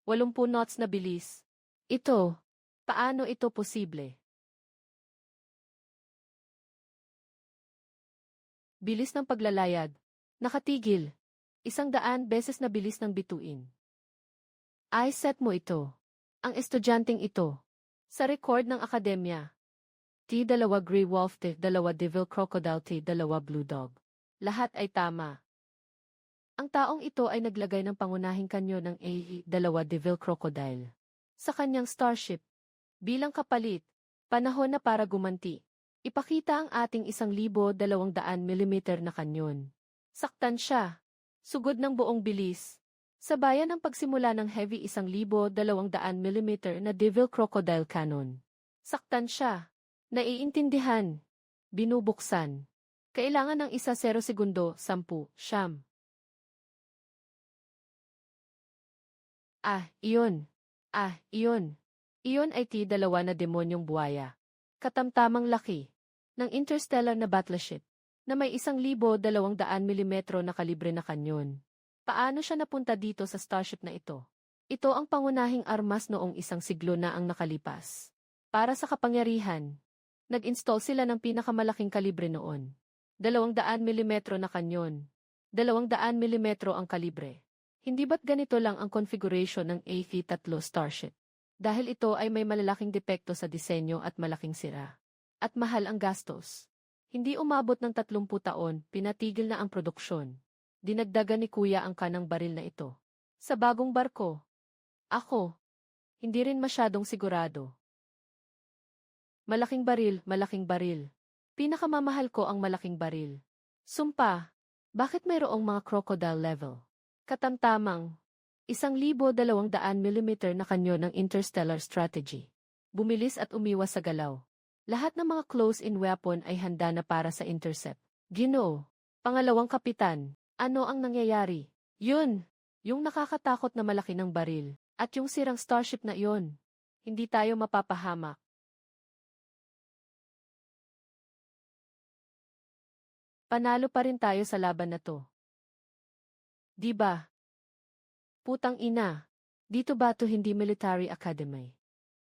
80 knots na bilis. Ito, paano ito posible? Bilis ng paglalayag. Nakatigil. 100 beses na bilis ng bituin. Ay set mo ito. Ang estudyanteng ito. Sa record ng akademya. T-2 Grey Wolf T-2 Devil Crocodile T-2 Blue Dog. Lahat ay tama. Ang taong ito ay naglagay ng pangunahing kanyo ng AE-2 Devil Crocodile. Sa kanyang starship. Bilang kapalit, panahon na para gumanti. Ipakita ang ating 1,200 mm na kanyon. Saktan siya. Sugod ng buong bilis. Sabayan ang pagsimula ng heavy 1,200 mm na Devil Crocodile Cannon. Saktan siya. Naiintindihan. Binubuksan. Kailangan ng 0 segundo, 10, siyam. Iyon. Iyon. Iyon ay T-2 na demonyong buwaya. Katamtamang laki. Ng interstellar na battleship. Na may 1,200 mm na kalibre na kanyon. Paano siya napunta dito sa starship na ito? Ito ang pangunahing armas noong 1 siglo na ang nakalipas. Para sa kapangyarihan, nag-install sila ng pinakamalaking kalibre noon. 200 mm na kanyon. 200 mm ang kalibre. Hindi ba't ganito lang ang configuration ng AE-3 starship? Dahil ito ay may malalaking depekto sa disenyo at malaking sira. At mahal ang gastos. Hindi umabot ng 30 taon, pinatigil na ang produksyon. Dinagdagan ni Kuya ang kanang baril na ito. Sa bagong barko. Ako. Hindi rin masyadong sigurado. Malaking baril, malaking baril. Pinakamamahal ko ang malaking baril. Sumpa, bakit mayroong mga crocodile level? Katamtamang, 1,200 mm na kanyo ng interstellar strategy. Bumilis at umiwas sa galaw. Lahat ng mga close-in weapon ay handa na para sa intercept. Ginoo, pangalawang kapitan, ano ang nangyayari? Yun, yung nakakatakot na malaki ng baril, at yung sirang starship na iyon. Hindi tayo mapapahamak. Panalo pa rin tayo sa laban na to. Di ba? Putang ina, dito ba to hindi military academy?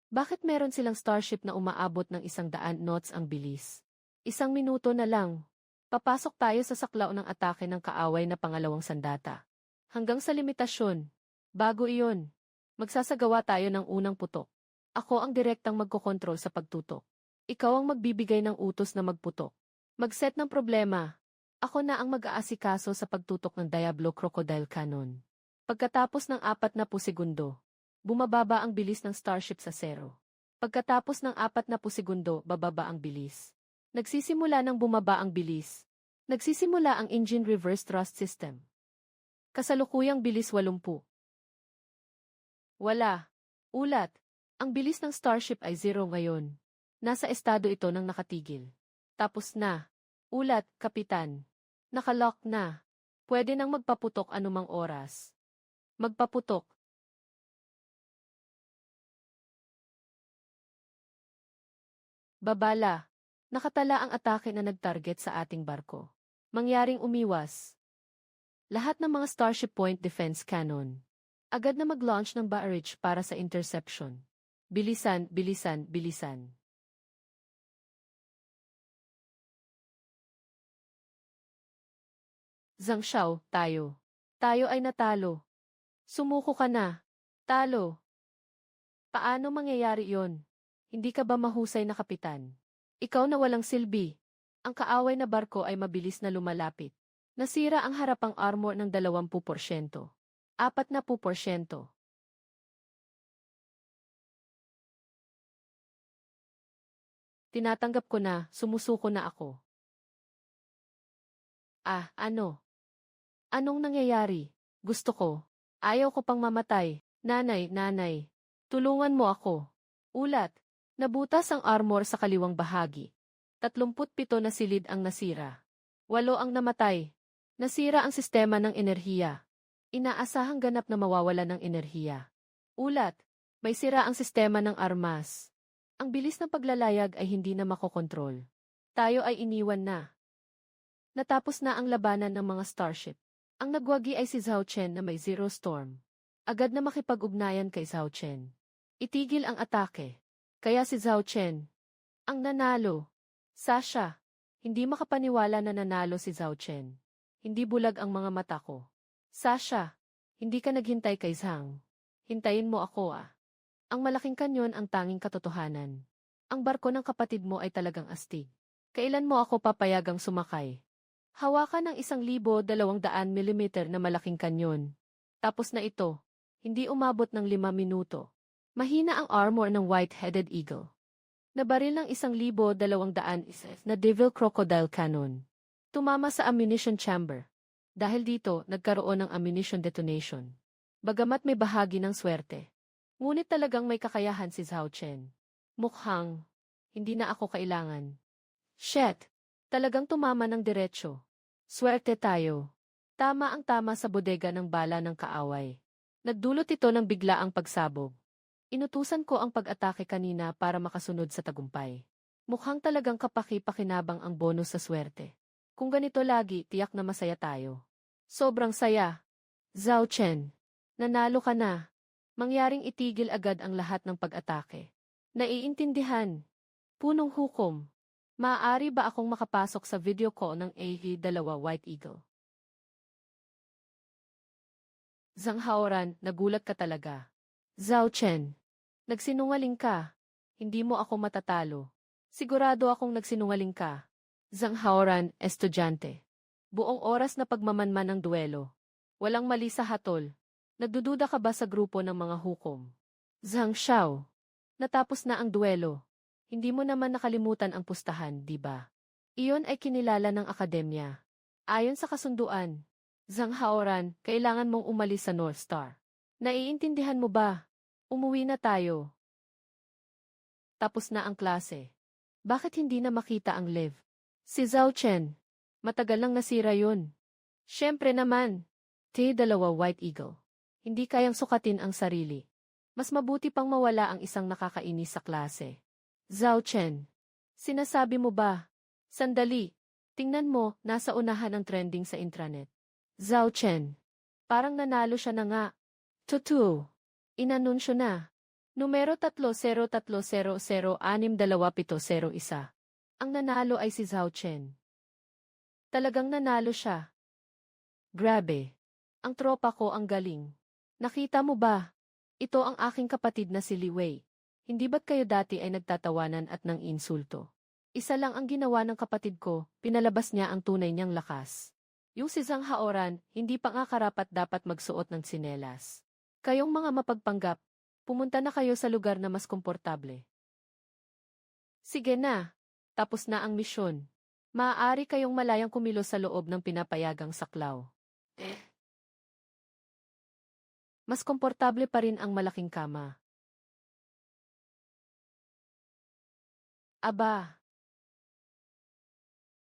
Bakit meron silang starship na umaabot ng 100 knots ang bilis? 1 minuto na lang. Papasok tayo sa saklaw ng atake ng kaaway na pangalawang sandata. Hanggang sa limitasyon. Bago iyon, magsasagawa tayo ng unang putok. Ako ang direktang magkokontrol sa pagtutok. Ikaw ang magbibigay ng utos na magputok. Mag-set ng problema. Ako na ang mag-aasikaso sa pagtutok ng Diablo Crocodile Cannon. Pagkatapos ng 40 segundo, bumababa ang bilis ng starship sa 0. Pagkatapos ng 40 segundo, bababa ang bilis. Nagsisimula ng bumaba ang bilis. Nagsisimula ang engine reverse thrust system. Kasalukuyang bilis 80. Wala. Ulat. Ang bilis ng starship ay 0 ngayon. Nasa estado ito ng nakatigil. Tapos na. Ulat, kapitan. Nakalock na. Pwede nang magpaputok anumang oras. Magpaputok. Babala. Nakatala ang atake na nag-target sa ating barko. Mangyaring umiwas. Lahat ng mga Starship Point Defense Cannon. Agad na mag-launch ng barrage para sa interception. Bilisan, bilisan, bilisan. Zhang Xiao, tayo. Tayo ay natalo. Sumuko ka na. Talo. Paano mangyayari yon? Hindi ka ba mahusay na kapitan? Ikaw na walang silbi. Ang kaaway na barko ay mabilis na lumalapit. Nasira ang harapang armor ng 20%. 40%. Tinatanggap ko na, sumusuko na ako. Ah, ano? Anong nangyayari? Gusto ko. Ayaw ko pang mamatay. Nanay, nanay. Tulungan mo ako. Ulat. Nabutas ang armor sa kaliwang bahagi. 37 na silid ang nasira. 8 ang namatay. Nasira ang sistema ng enerhiya. Inaasahang ganap na mawawala ng enerhiya. Ulat. May sira ang sistema ng armas. Ang bilis ng paglalayag ay hindi na makokontrol. Tayo ay iniwan na. Natapos na ang labanan ng mga starship. Ang nagwagi ay si Zhao Chen na may zero storm. Agad na makipag-ugnayan kay Zhao Chen. Itigil ang atake. Kaya si Zhao Chen ang nanalo. Sasha, hindi makapaniwala na nanalo si Zhao Chen. Hindi bulag ang mga mata ko. Sasha, hindi ka naghintay kay Zhang. Hintayin mo ako ah. Ang malaking kanyon ang tanging katotohanan. Ang barko ng kapatid mo ay talagang astig. Kailan mo ako papayagang sumakay? Hawakan ng 1,200 mm na malaking kanyon. Tapos na ito. Hindi umabot ng 5 minuto. Mahina ang armor ng White-Headed Eagle. Nabaril ng 1,200 na Devil Crocodile Cannon. Tumama sa ammunition chamber. Dahil dito, nagkaroon ng ammunition detonation. Bagamat may bahagi ng swerte. Ngunit talagang may kakayahan si Zhao Chen. Mukhang, hindi na ako kailangan. Shit! Talagang tumama ng diretsyo. Swerte tayo. Tama ang tama sa bodega ng bala ng kaaway. Nagdulot ito ng biglaang pagsabog. Inutusan ko ang pag-atake kanina para makasunod sa tagumpay. Mukhang talagang kapaki-pakinabang ang bonus sa swerte. Kung ganito lagi, tiyak na masaya tayo. Sobrang saya. Zhao Chen, nanalo ka na. Mangyaring itigil agad ang lahat ng pag-atake. Naiintindihan. Punong hukom. Maaari ba akong makapasok sa video call ng AV-2 White Eagle? Zhang Haoran, nagulat ka talaga. Zhao Chen, nagsinungaling ka. Hindi mo ako matatalo. Sigurado akong nagsinungaling ka. Zhang Haoran, estudyante. Buong oras na pagmamanman ng duelo. Walang mali sa hatol. Nagdududa ka ba sa grupo ng mga hukom? Zhang Xiao. Natapos na ang duelo. Hindi mo naman nakalimutan ang pustahan, di ba? Iyon ay kinilala ng akademya. Ayon sa kasunduan, Zhang Haoran, kailangan mong umalis sa North Star. Naiintindihan mo ba? Umuwi na tayo. Tapos na ang klase. Bakit hindi na makita ang Liv? Si Zhao Chen. Matagal nang nasira yun. Siyempre naman. T2 White Eagle. Hindi kayang sukatin ang sarili. Mas mabuti pang mawala ang isang nakakainis sa klase. Zhao Chen. Sinasabi mo ba? Sandali. Tingnan mo, nasa unahan ang trending sa intranet. Zhao Chen. Parang nanalo siya na nga. Tutu. Inanunsyo na. Numero 3030062701. Ang nanalo ay si Zhao Chen. Talagang nanalo siya. Grabe. Ang tropa ko ang galing. Nakita mo ba? Ito ang aking kapatid na si Li Wei. Hindi ba't kayo dati ay nagtatawanan at nang insulto? Isa lang ang ginawa ng kapatid ko, pinalabas niya ang tunay niyang lakas. Yung si Zhang Haoran, hindi pa nga karapat dapat magsuot ng tsinelas. Kayong mga mapagpanggap, pumunta na kayo sa lugar na mas komportable. Sige na. Tapos na ang misyon. Maaari kayong malayang kumilos sa loob ng pinapayagang saklaw. Mas komportable pa rin ang malaking kama. Aba.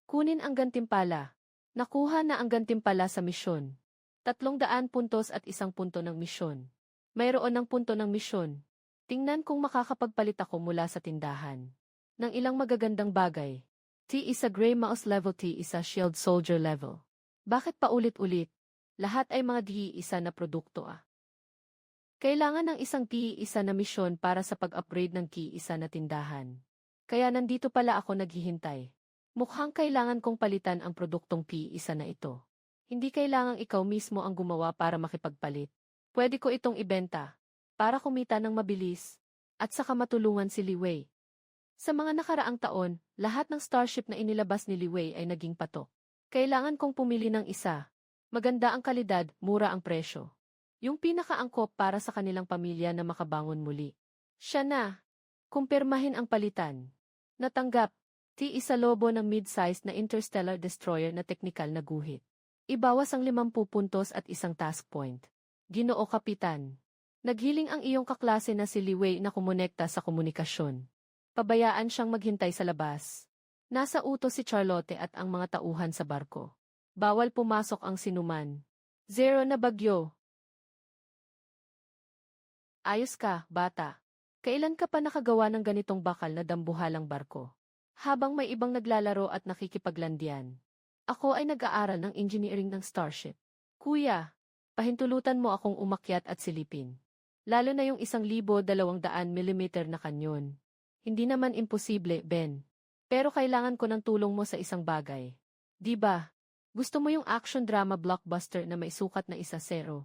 Kunin ang gantimpala. Nakuha na ang gantimpala sa misyon. 300 puntos at 1 punto ng misyon. Mayroon ng punto ng misyon. Tingnan kung makakapagpalit ako mula sa tindahan. Ng ilang magagandang bagay. T is a Gray Mouse level, T is a Shield Soldier level. Bakit pa ulit-ulit? Lahat ay mga T-isa na produkto ah. Kailangan ng isang T-isa na misyon para sa pag-upgrade ng T-isa na tindahan. Kaya nandito pala ako naghihintay. Mukhang kailangan kong palitan ang produktong T-isa na ito. Hindi kailangang ikaw mismo ang gumawa para makipagpalit. Pwede ko itong ibenta, para kumita ng mabilis, at saka matulungan si Li Wei. Sa mga nakaraang taon, lahat ng Starship na inilabas ni Li Wei ay naging patok. Kailangan kong pumili ng isa. Maganda ang kalidad, mura ang presyo. Yung pinakaangkop para sa kanilang pamilya na makabangon muli. Siya na. Kumpirmahin ang palitan. Natanggap. T-isa lobo ng mid-size na interstellar destroyer na teknikal na guhit. Ibawas ang 50 puntos at 1 task point. Ginoo Kapitan. Naghiling ang iyong kaklase na si Li Wei na kumonekta sa komunikasyon. Pabayaan siyang maghintay sa labas. Nasa utos si Charlotte at ang mga tauhan sa barko. Bawal pumasok ang sinuman. 0 na bagyo. Ayos ka, bata. Kailan ka pa nakagawa ng ganitong bakal na dambuhalang barko? Habang may ibang naglalaro at nakikipaglandian. Ako ay nag-aaral ng engineering ng Starship. Kuya, pahintulutan mo akong umakyat at silipin. Lalo na yung 1,200 mm na kanyon. Hindi naman imposible, Ben. Pero kailangan ko ng tulong mo sa isang bagay. Di ba? Gusto mo yung action drama blockbuster na may sukat na 1-0, 000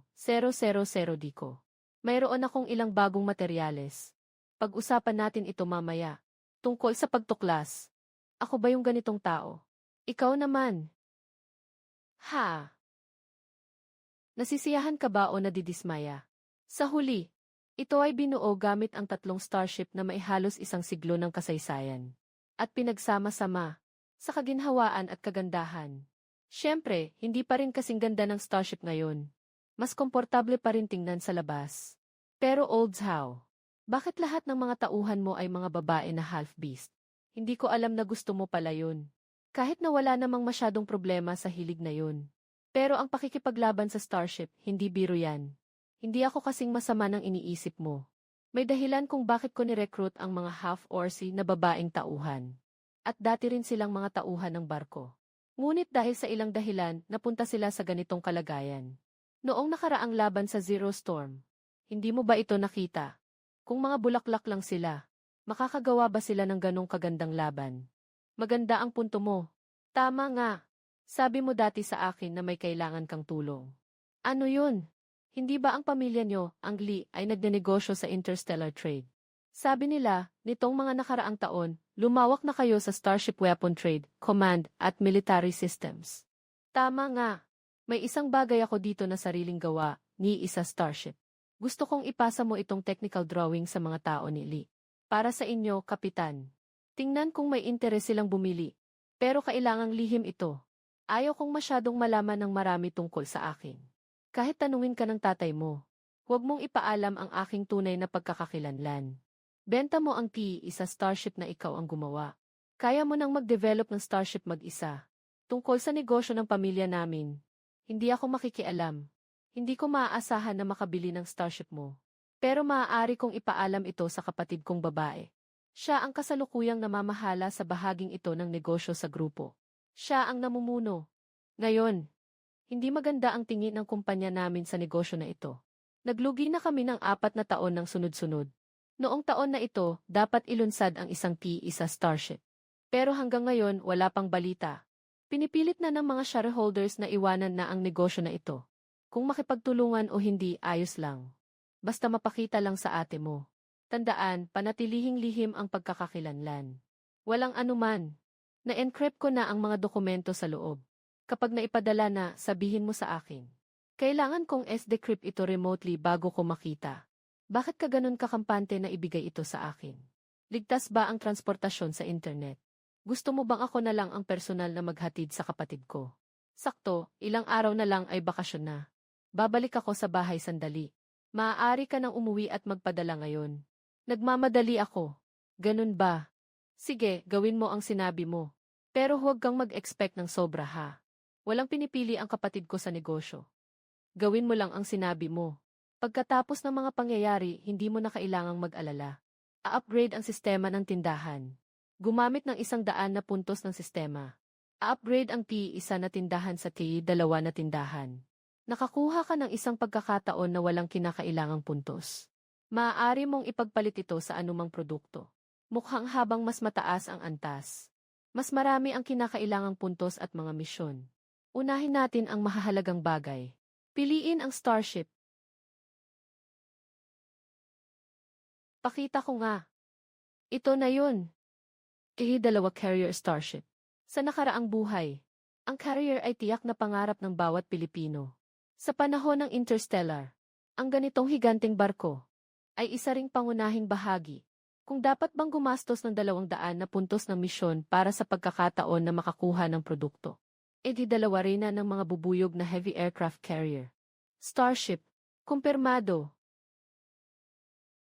diko. Mayroon akong ilang bagong materyales. Pag-usapan natin ito mamaya. Tungkol sa pagtuklas. Ako ba yung ganitong tao? Ikaw naman. Ha? Nasisiyahan ka ba o nadidismaya? Sa huli, ito ay binuo gamit ang 3 starship na may halos 1 siglo ng kasaysayan. At pinagsama-sama, sa kaginhawaan at kagandahan. Siyempre, hindi pa rin kasing ganda ng starship ngayon. Mas komportable pa rin tingnan sa labas. Pero Old Zhao, bakit lahat ng mga tauhan mo ay mga babae na half-beast? Hindi ko alam na gusto mo pala yun. Kahit na wala namang masyadong problema sa hilig na yun. Pero ang pakikipaglaban sa Starship, hindi biro yan. Hindi ako kasing masama ng iniisip mo. May dahilan kung bakit ko nirecruit ang mga half-orsi na babaeng tauhan. At dati rin silang mga tauhan ng barko. Ngunit dahil sa ilang dahilan, napunta sila sa ganitong kalagayan. Noong nakaraang laban sa Zero Storm, hindi mo ba ito nakita? Kung mga bulaklak lang sila, makakagawa ba sila ng ganong kagandang laban? Maganda ang punto mo. Tama nga. Sabi mo dati sa akin na may kailangan kang tulong. Ano yun? Hindi ba ang pamilya nyo, ang Li, ay nagnenegosyo sa interstellar trade? Sabi nila, nitong mga nakaraang taon, lumawak na kayo sa Starship Weapon Trade, Command, at Military Systems. Tama nga. May isang bagay ako dito na sariling gawa, ni isa Starship. Gusto kong ipasa mo itong technical drawing sa mga tao ni Lee. Para sa inyo, Kapitan. Tingnan kung may interes silang bumili. Pero kailangang lihim ito. Ayaw kong masyadong malaman ng marami tungkol sa akin. Kahit tanungin ka ng tatay mo, huwag mong ipaalam ang aking tunay na pagkakakilanlan. Benta mo ang TE sa Starship na ikaw ang gumawa. Kaya mo nang mag-develop ng Starship mag-isa. Tungkol sa negosyo ng pamilya namin, hindi ako makikialam. Hindi ko maaasahan na makabili ng Starship mo. Pero maaari kong ipaalam ito sa kapatid kong babae. Siya ang kasalukuyang namamahala sa bahaging ito ng negosyo sa grupo. Siya ang namumuno. Ngayon, hindi maganda ang tingin ng kumpanya namin sa negosyo na ito. Naglugi na kami ng 4 na taon ng sunod-sunod. Noong taon na ito, dapat ilunsad ang isang TE sa Starship. Pero hanggang ngayon, wala pang balita. Pinipilit na ng mga shareholders na iwanan na ang negosyo na ito. Kung makipagtulungan o hindi, ayos lang. Basta mapakita lang sa ate mo. Tandaan, panatilihing lihim ang pagkakakilanlan. Walang anuman. Na-encrypt ko na ang mga dokumento sa loob. Kapag naipadala na, sabihin mo sa akin. Kailangan kong S-decrypt ito remotely bago ko makita. Bakit ka ganun kakampante na ibigay ito sa akin? Ligtas ba ang transportasyon sa internet? Gusto mo bang ako na lang ang personal na maghatid sa kapatid ko? Sakto, ilang araw na lang ay bakasyon na. Babalik ako sa bahay sandali. Maaari ka nang umuwi at magpadala ngayon. Nagmamadali ako. Ganun ba? Sige, gawin mo ang sinabi mo. Pero huwag kang mag-expect ng sobra ha. Walang pinipili ang kapatid ko sa negosyo. Gawin mo lang ang sinabi mo. Pagkatapos ng mga pangyayari, hindi mo na kailangang mag-alala. A-upgrade ang sistema ng tindahan. Gumamit ng 100 na puntos ng sistema. A-upgrade ang T1 na tindahan sa T2 na tindahan. Nakakuha ka ng isang pagkakataon na walang kinakailangang puntos. Maaari mong ipagpalit ito sa anumang produkto. Mukhang habang mas mataas ang antas, mas marami ang kinakailangang puntos at mga misyon. Unahin natin ang mahahalagang bagay. Piliin ang Starship. Pakita ko nga. Ito na yun. T2 Carrier Starship. Sa nakaraang buhay, ang carrier ay tiyak na pangarap ng bawat Pilipino. Sa panahon ng Interstellar, ang ganitong higanteng barko ay isa ring pangunahing bahagi. Kung dapat bang gumastos ng 200 na puntos ng misyon para sa pagkakataon na makakuha ng produkto. T2 rin na ng mga bubuyog na heavy aircraft carrier. Starship, kumpirmado.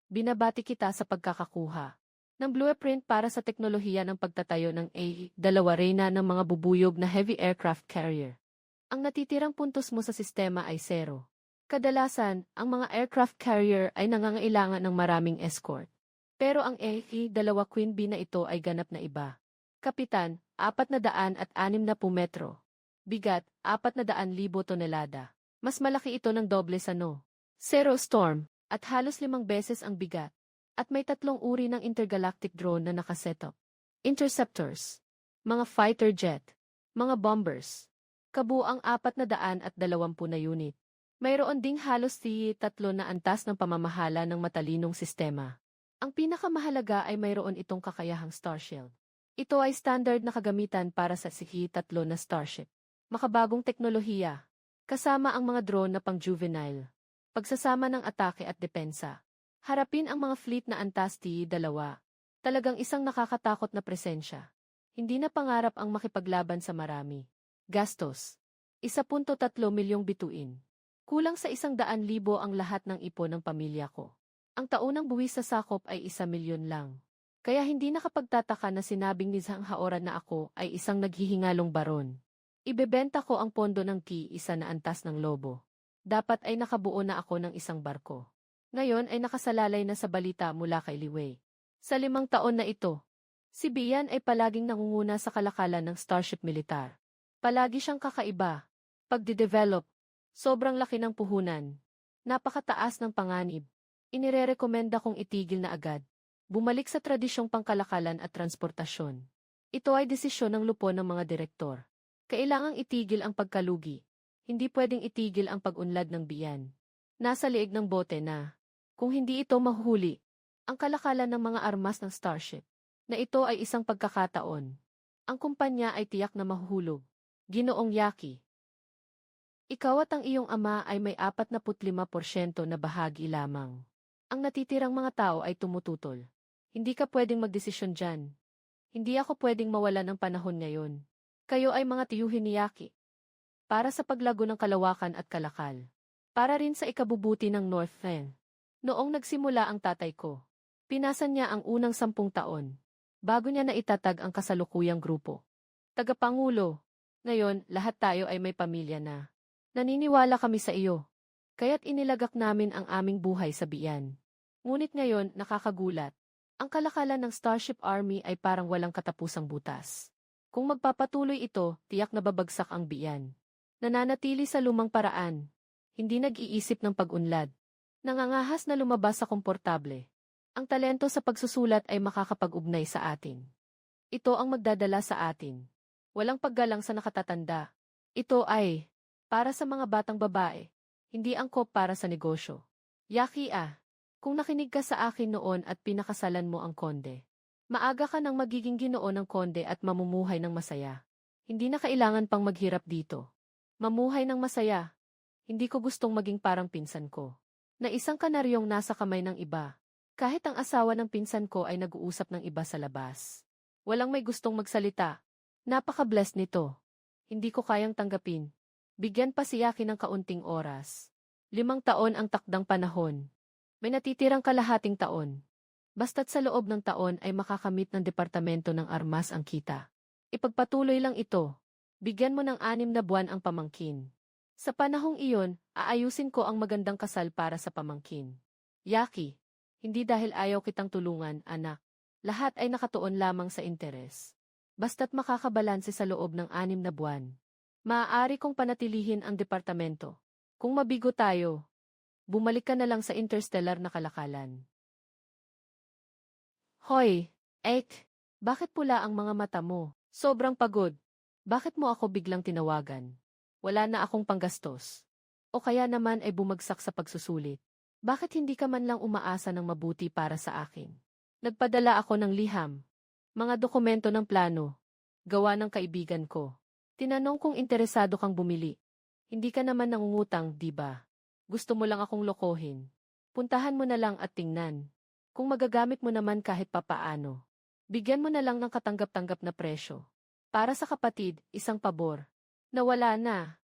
Binabati kita sa pagkakakuha ng blueprint para sa teknolohiya ng pagtatayo ng A2 rin na ng mga bubuyog na heavy aircraft carrier. Ang natitirang puntos mo sa sistema ay 0. Kadalasan, ang mga aircraft carrier ay nangangailangan ng maraming escort. Pero ang A2 Queen Bee na ito ay ganap na iba. Kapitan, 460 metro. Bigat, 400,000 tonelada. Mas malaki ito ng doble sa Zero Storm, at halos 5 beses ang bigat. At may 3 uri ng intergalactic drone na nakasetup. Interceptors, mga fighter jet, mga bombers. Kabuang 420 na unit. Mayroon ding halos 3 na antas ng pamamahala ng matalinong sistema. Ang pinakamahalaga ay mayroon itong kakayahang Starshield. Ito ay standard na kagamitan para sa CH-3 na Starship. Makabagong teknolohiya. Kasama ang mga drone na pang-juvenile. Pagsasama ng atake at depensa. Harapin ang mga fleet na antas T2. Talagang isang nakakatakot na presensya. Hindi na pangarap ang makipaglaban sa marami. Gastos. 1.3 milyong bituin. Kulang sa 100,000 ang lahat ng ipon ng pamilya ko. Ang taunang buwis sa sakop ay 1 milyon lang. Kaya hindi nakapagtataka na sinabing ni Zhang Haoran na ako ay isang naghihingalong baron. Ibebenta ko ang pondo ng T1 na antas ng lobo. Dapat ay nakabuo na ako ng isang barko. Ngayon ay nakasalalay na sa balita mula kay Li Wei. Sa 5 taon na ito, si Bian ay palaging nangunguna sa kalakalan ng Starship militar. Palagi siyang kakaiba. Pagde-develop, sobrang laki ng puhunan. Napakataas ng panganib. Inirerekomenda kong itigil na agad. Bumalik sa tradisyong pangkalakalan at transportasyon. Ito ay desisyon ng lupon ng mga direktor. Kailangang itigil ang pagkalugi. Hindi pwedeng itigil ang pag-unlad ng Bian. Nasa liig ng bote na. Kung hindi ito mahuhuli, ang kalakalan ng mga armas ng Starship, na ito ay isang pagkakataon. Ang kumpanya ay tiyak na mahuhulog. Ginoong Yaki. Ikaw at ang iyong ama ay may 45% na bahagi lamang. Ang natitirang mga tao ay tumututol. Hindi ka pwedeng magdesisyon dyan. Hindi ako pwedeng mawala ng panahon ngayon. Kayo ay mga tiyuhin ni Yaki. Para sa paglago ng kalawakan at kalakal. Para rin sa ikabubuti ng North End. Noong nagsimula ang tatay ko, pinasan niya ang unang 10 taon. Bago niya naitatag ang kasalukuyang grupo. Tagapangulo, ngayon lahat tayo ay may pamilya na. Naniniwala kami sa iyo. Kaya't inilagak namin ang aming buhay sa biyan. Ngunit ngayon nakakagulat. Ang kalakalan ng Starship Army ay parang walang katapusang butas. Kung magpapatuloy ito, tiyak na babagsak ang biyan. Nananatili sa lumang paraan. Hindi nag-iisip ng pag-unlad. Nangangahas na lumabas sa komportable. Ang talento sa pagsusulat ay makakapag-ugnay sa atin. Ito ang magdadala sa atin. Walang paggalang sa nakatatanda. Ito ay para sa mga batang babae, hindi angkop para sa negosyo. Yaki kung nakinig ka sa akin noon at pinakasalan mo ang konde, maaga ka nang magiging ginoo ng konde at mamumuhay ng masaya. Hindi na kailangan pang maghirap dito. Mamuhay ng masaya. Hindi ko gustong maging parang pinsan ko, na isang kanaryong nasa kamay ng iba. Kahit ang asawa ng pinsan ko ay nag-uusap ng iba sa labas. Walang may gustong magsalita. Napaka-blessed nito. Hindi ko kayang tanggapin. Bigyan pa si Yaki ng kaunting oras. 5 taon ang takdang panahon. May natitirang kalahating taon. Basta't sa loob ng taon ay makakamit ng Departamento ng Armas ang kita. Ipagpatuloy lang ito. Bigyan mo ng 6 na buwan ang pamangkin. Sa panahong iyon, aayusin ko ang magandang kasal para sa pamangkin. Yaki, hindi dahil ayaw kitang tulungan, anak. Lahat ay nakatuon lamang sa interes. Basta't makakabalanse sa loob ng 6 na buwan. Maaari kong panatilihin ang departamento. Kung mabigo tayo, bumalik ka na lang sa interstellar na kalakalan. Hoy, bakit pula ang mga mata mo? Sobrang pagod. Bakit mo ako biglang tinawagan? Wala na akong panggastos. O kaya naman ay bumagsak sa pagsusulit. Bakit hindi ka man lang umaasa ng mabuti para sa akin? Nagpadala ako ng liham. Mga dokumento ng plano. Gawa ng kaibigan ko. Tinanong kung interesado kang bumili. Hindi ka naman nangungutang, di ba? Gusto mo lang akong lokohin. Puntahan mo na lang at tingnan. Kung magagamit mo naman kahit papaano. Bigyan mo na lang ng katanggap-tanggap na presyo. Para sa kapatid, isang pabor. Nawala na.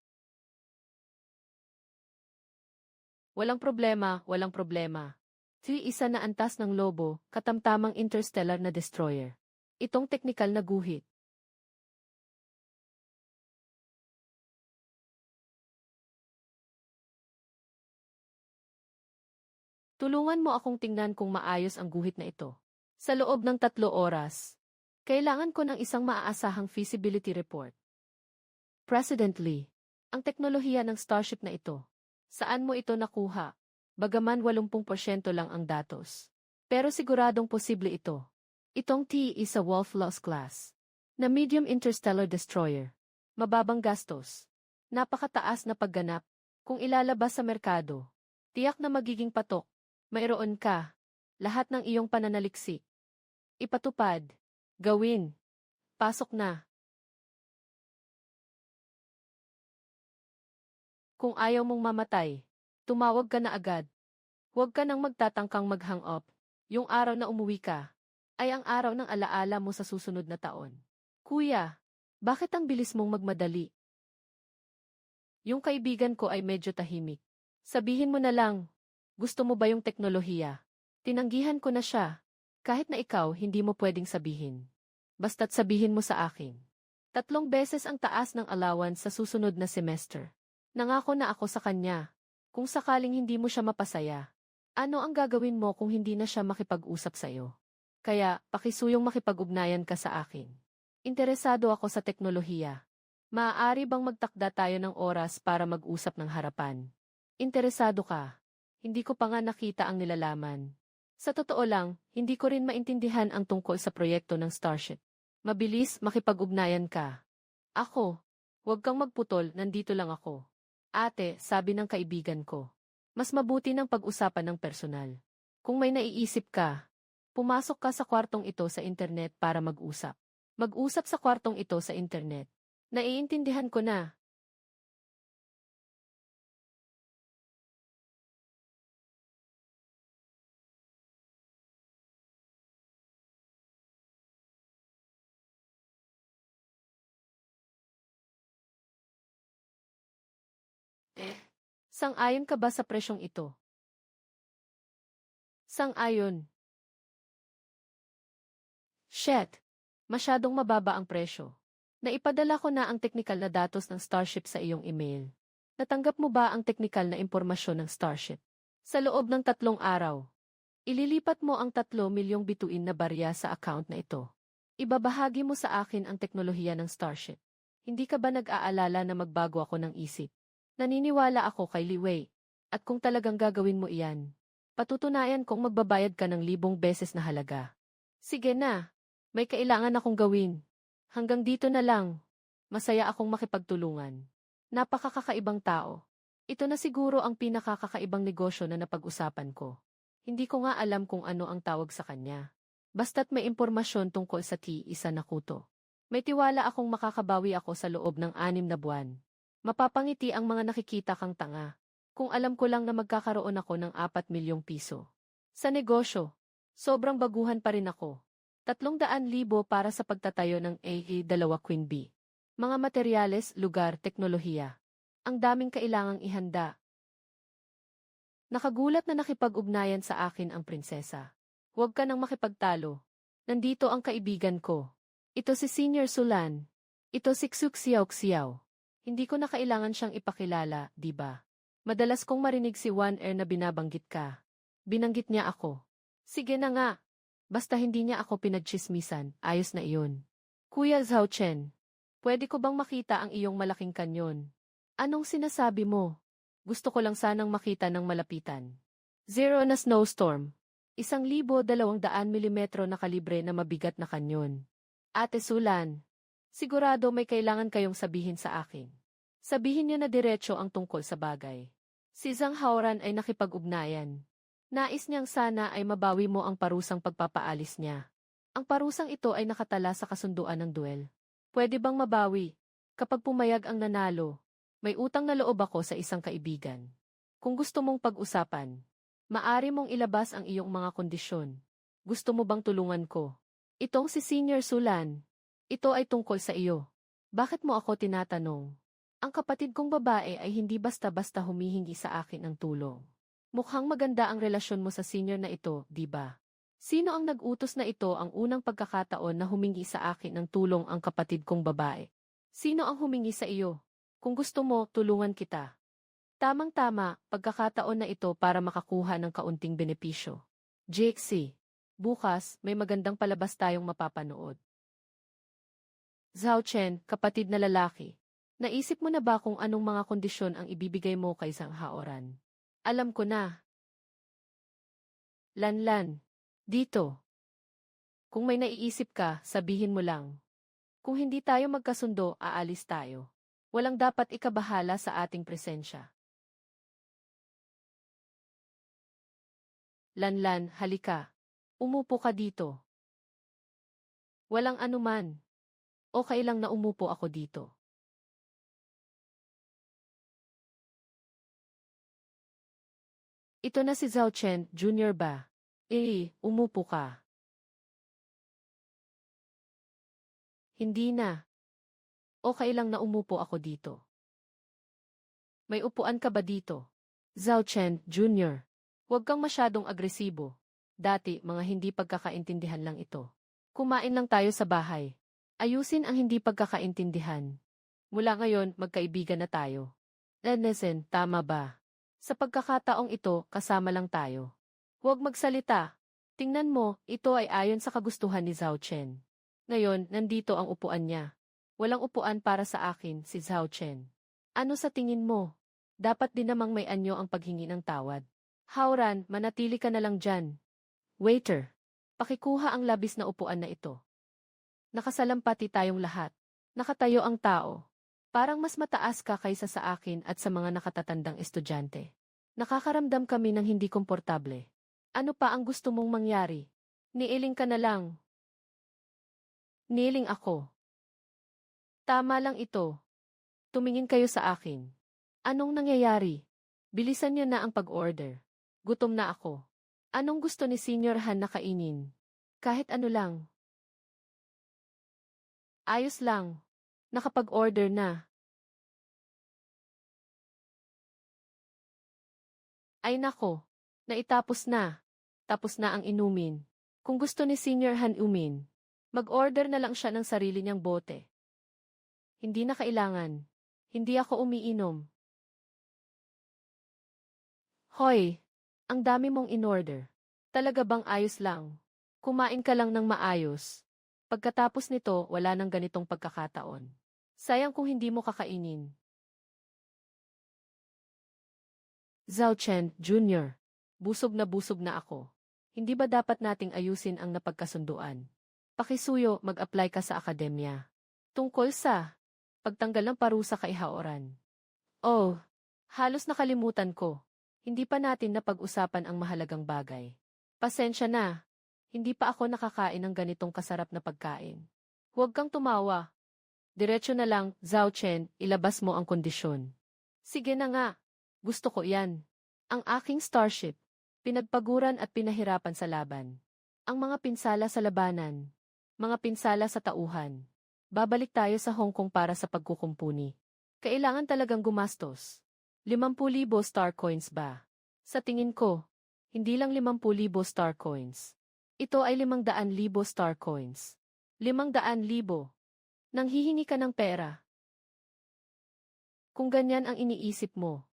Walang problema, walang problema. Isa na antas ng lobo, katamtamang interstellar na destroyer. Itong teknikal na guhit. Tulungan mo akong tingnan kung maayos ang guhit na ito. Sa loob ng 3 oras. Kailangan ko ng isang maaasahang feasibility report. President Lee, ang teknolohiya ng Starship na ito. Saan mo ito nakuha? Bagaman 80% lang ang datos. Pero siguradong posible ito. Itong T is a Wolf-Loss class. Na medium interstellar destroyer. Mababang gastos. Napakataas na pagganap. Kung ilalabas sa merkado. Tiyak na magiging patok. Mayroon ka. Lahat ng iyong pananaliksik. Ipatupad. Gawin. Pasok na. Kung ayaw mong mamatay, tumawag ka na agad. Huwag ka nang magtatangkang mag-hang up. Yung araw na umuwi ka, ay ang araw ng alaala mo sa susunod na taon. Kuya, bakit ang bilis mong magmadali? Yung kaibigan ko ay medyo tahimik. Sabihin mo na lang, gusto mo ba yung teknolohiya? Tinanggihan ko na siya. Kahit na ikaw hindi mo pwedeng sabihin. Basta't sabihin mo sa akin. 3 beses ang taas ng allowance sa susunod na semester. Nangako na ako sa kanya. Kung sakaling hindi mo siya mapasaya, ano ang gagawin mo kung hindi na siya makipag-usap sa'yo? Kaya, pakisuyong makipag-ugnayan ka sa akin. Interesado ako sa teknolohiya. Maaari bang magtakda tayo ng oras para mag-usap ng harapan? Interesado ka? Hindi ko pa nga nakita ang nilalaman. Sa totoo lang, hindi ko rin maintindihan ang tungkol sa proyekto ng Starship. Mabilis, makipag-ugnayan ka. Ako, huwag kang magputol, nandito lang ako. Ate, sabi ng kaibigan ko. Mas mabuti ng pag-usapan ng personal. Kung may naiisip ka, pumasok ka sa kwartong ito sa internet para mag-usap. Mag-usap sa kwartong ito sa internet. Naiintindihan ko na. Sang-ayon ka ba sa presyong ito? Sang-ayon. Shit! Masyadong mababa ang presyo. Naipadala ko na ang teknikal na datos ng Starship sa iyong email. Natanggap mo ba ang teknikal na impormasyon ng Starship? Sa loob ng 3 araw, ililipat mo ang 3 milyong bituin na barya sa account na ito. Ibabahagi mo sa akin ang teknolohiya ng Starship. Hindi ka ba nag-aalala na magbago ako ng isip? Naniniwala ako kay Li Wei. At kung talagang gagawin mo iyan, patutunayan kong magbabayad ka ng 1,000 beses na halaga. Sige na, may kailangan akong gawin. Hanggang dito na lang. Masaya akong makipagtulungan. Napakakakaibang tao. Ito na siguro ang pinakakakaibang negosyo na napag-usapan ko. Hindi ko nga alam kung ano ang tawag sa kanya. Basta't may impormasyon tungkol sa T-1 na kuto. May tiwala akong makakabawi ako sa loob ng 6 na buwan. Mapapangiti ang mga nakikita kang tanga. Kung alam ko lang na magkakaroon ako ng 4 milyong piso. Sa negosyo, sobrang baguhan pa rin ako. 300,000 para sa pagtatayo ng AA2 Queen B. Mga materyales, lugar, teknolohiya. Ang daming kailangang ihanda. Nakagulat na nakipag-ugnayan sa akin ang prinsesa. Huwag ka nang makipagtalo. Nandito ang kaibigan ko. Ito si Senior Sulan. Ito si Xuk Xiao Xiao. Hindi ko na kailangan siyang ipakilala, di ba? Madalas kong marinig si Wan Er na binabanggit ka. Binanggit niya ako. Sige na nga. Basta hindi niya ako pinagtsismisan, ayos na iyon. Kuya Zhao Chen, pwede ko bang makita ang iyong malaking kanyon? Anong sinasabi mo? Gusto ko lang sanang makita ng malapitan. 0 na snowstorm. 1,200 milimetro na kalibre na mabigat na kanyon. Ate Sulan, sigurado may kailangan kayong sabihin sa akin. Sabihin niyo na diretso ang tungkol sa bagay. Si Zhang Haoran ay nakipag-ugnayan. Nais niyang sana ay mabawi mo ang parusang pagpapaalis niya. Ang parusang ito ay nakatala sa kasunduan ng duel. Pwede bang mabawi? Kapag pumayag ang nanalo, may utang na loob ako sa isang kaibigan. Kung gusto mong pag-usapan, maari mong ilabas ang iyong mga kondisyon. Gusto mo bang tulungan ko? Itong si Senior Sulan. Ito ay tungkol sa iyo. Bakit mo ako tinatanong? Ang kapatid kong babae ay hindi basta-basta humihingi sa akin ng tulong. Mukhang maganda ang relasyon mo sa senior na ito, di ba? Sino ang nag-utos na ito ang unang pagkakataon na humingi sa akin ng tulong ang kapatid kong babae? Sino ang humingi sa iyo? Kung gusto mo, tulungan kita. Tamang-tama, pagkakataon na ito para makakuha ng kaunting benepisyo. JXC, bukas, may magandang palabas tayong mapapanood. Zhao Chen, kapatid na lalaki. Naisip mo na ba kung anong mga kondisyon ang ibibigay mo kay Zhang Haoran? Alam ko na. Lanlan. Dito. Kung may naiisip ka, sabihin mo lang. Kung hindi tayo magkasundo, aalis tayo. Walang dapat ikabahala sa ating presensya. Lanlan, halika. Umupo ka dito. Walang anuman. Okay lang na umupo ako dito. Ito na si Zhao Chen, Jr. ba? Umupo ka. Hindi na. Okay lang na umupo ako dito. May upuan ka ba dito? Zhao Chen, Jr. Huwag kang masyadong agresibo. Dati, mga hindi pagkakaintindihan lang ito. Kumain lang tayo sa bahay. Ayusin ang hindi pagkakaintindihan. Mula ngayon, magkaibigan na tayo. Lenesen, tama ba? Sa pagkakataong ito, kasama lang tayo. Huwag magsalita. Tingnan mo, ito ay ayon sa kagustuhan ni Zhao Chen. Ngayon, nandito ang upuan niya. Walang upuan para sa akin, si Zhao Chen. Ano sa tingin mo? Dapat din namang may anyo ang paghingi ng tawad. Haoran, manatili ka na lang dyan. Waiter, pakikuha ang labis na upuan na ito. Nakasalampati tayong lahat. Nakatayo ang tao. Parang mas mataas ka kaysa sa akin at sa mga nakatatandang estudyante. Nakakaramdam kami ng hindi komportable. Ano pa ang gusto mong mangyari? Niiling ka na lang. Niiling ako. Tama lang ito. Tumingin kayo sa akin. Anong nangyayari? Bilisan niyo na ang pag-order. Gutom na ako. Anong gusto ni Senior Han na kainin? Kahit ano lang. Ayos lang. Nakapag-order na. Ay nako, naitapos na. Tapos na ang inumin. Kung gusto ni Senior Han umin, mag-order na lang siya ng sarili niyang bote. Hindi na kailangan. Hindi ako umiinom. Hoy, ang dami mong in-order. Talaga bang ayos lang? Kumain ka lang ng maayos. Pagkatapos nito, wala nang ganitong pagkakataon. Sayang kung hindi mo kakainin. Zhao Chen, Jr. Busog na ako. Hindi ba dapat nating ayusin ang napagkasunduan? Pakisuyo, mag-apply ka sa akademya. Tungkol sa pagtanggal ng parusa kay Haoran. Oh, halos nakalimutan ko. Hindi pa natin napag-usapan ang mahalagang bagay. Pasensya na. Hindi pa ako nakakain ng ganitong kasarap na pagkain. Huwag kang tumawa. Diretso na lang, Zhao Chen, ilabas mo ang kondisyon. Sige na nga. Gusto ko yan. Ang aking starship. Pinagpaguran at pinahirapan sa laban. Ang mga pinsala sa labanan. Mga pinsala sa tauhan. Babalik tayo sa Hong Kong para sa pagkukumpuni. Kailangan talagang gumastos. 50,000 star coins ba? Sa tingin ko, hindi lang 50,000 star coins. Ito ay 500,000 star coins. 500,000. Nanghihingi ka ng pera. Kung ganyan ang iniisip mo,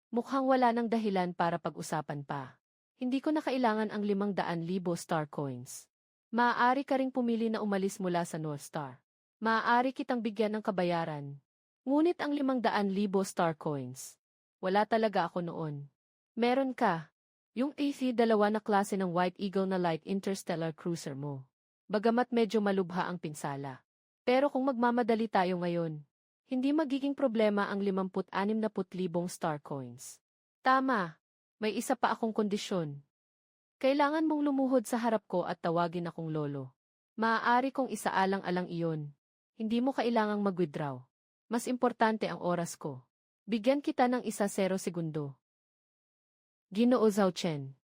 mukhang wala ng dahilan para pag-usapan pa. Hindi ko na kailangan ang 500,000 star coins. Maaari ka ring pumili na umalis mula sa North Star. Maaari kitang bigyan ng kabayaran. Ngunit ang 500,000 star coins. Wala talaga ako noon. Meron ka. Yung AC-2 na klase ng White Eagle na light interstellar cruiser mo. Bagamat medyo malubha ang pinsala. Pero kung magmamadali tayo ngayon, hindi magiging problema ang 56,000 star coins. Tama, may isa pa akong kondisyon. Kailangan mong lumuhod sa harap ko at tawagin akong lolo. Maaari kong isaalang-alang iyon. Hindi mo kailangang mag-withdraw. Mas importante ang oras ko. Bigyan kita ng 0 segundo. Ginoo Zhao Chen.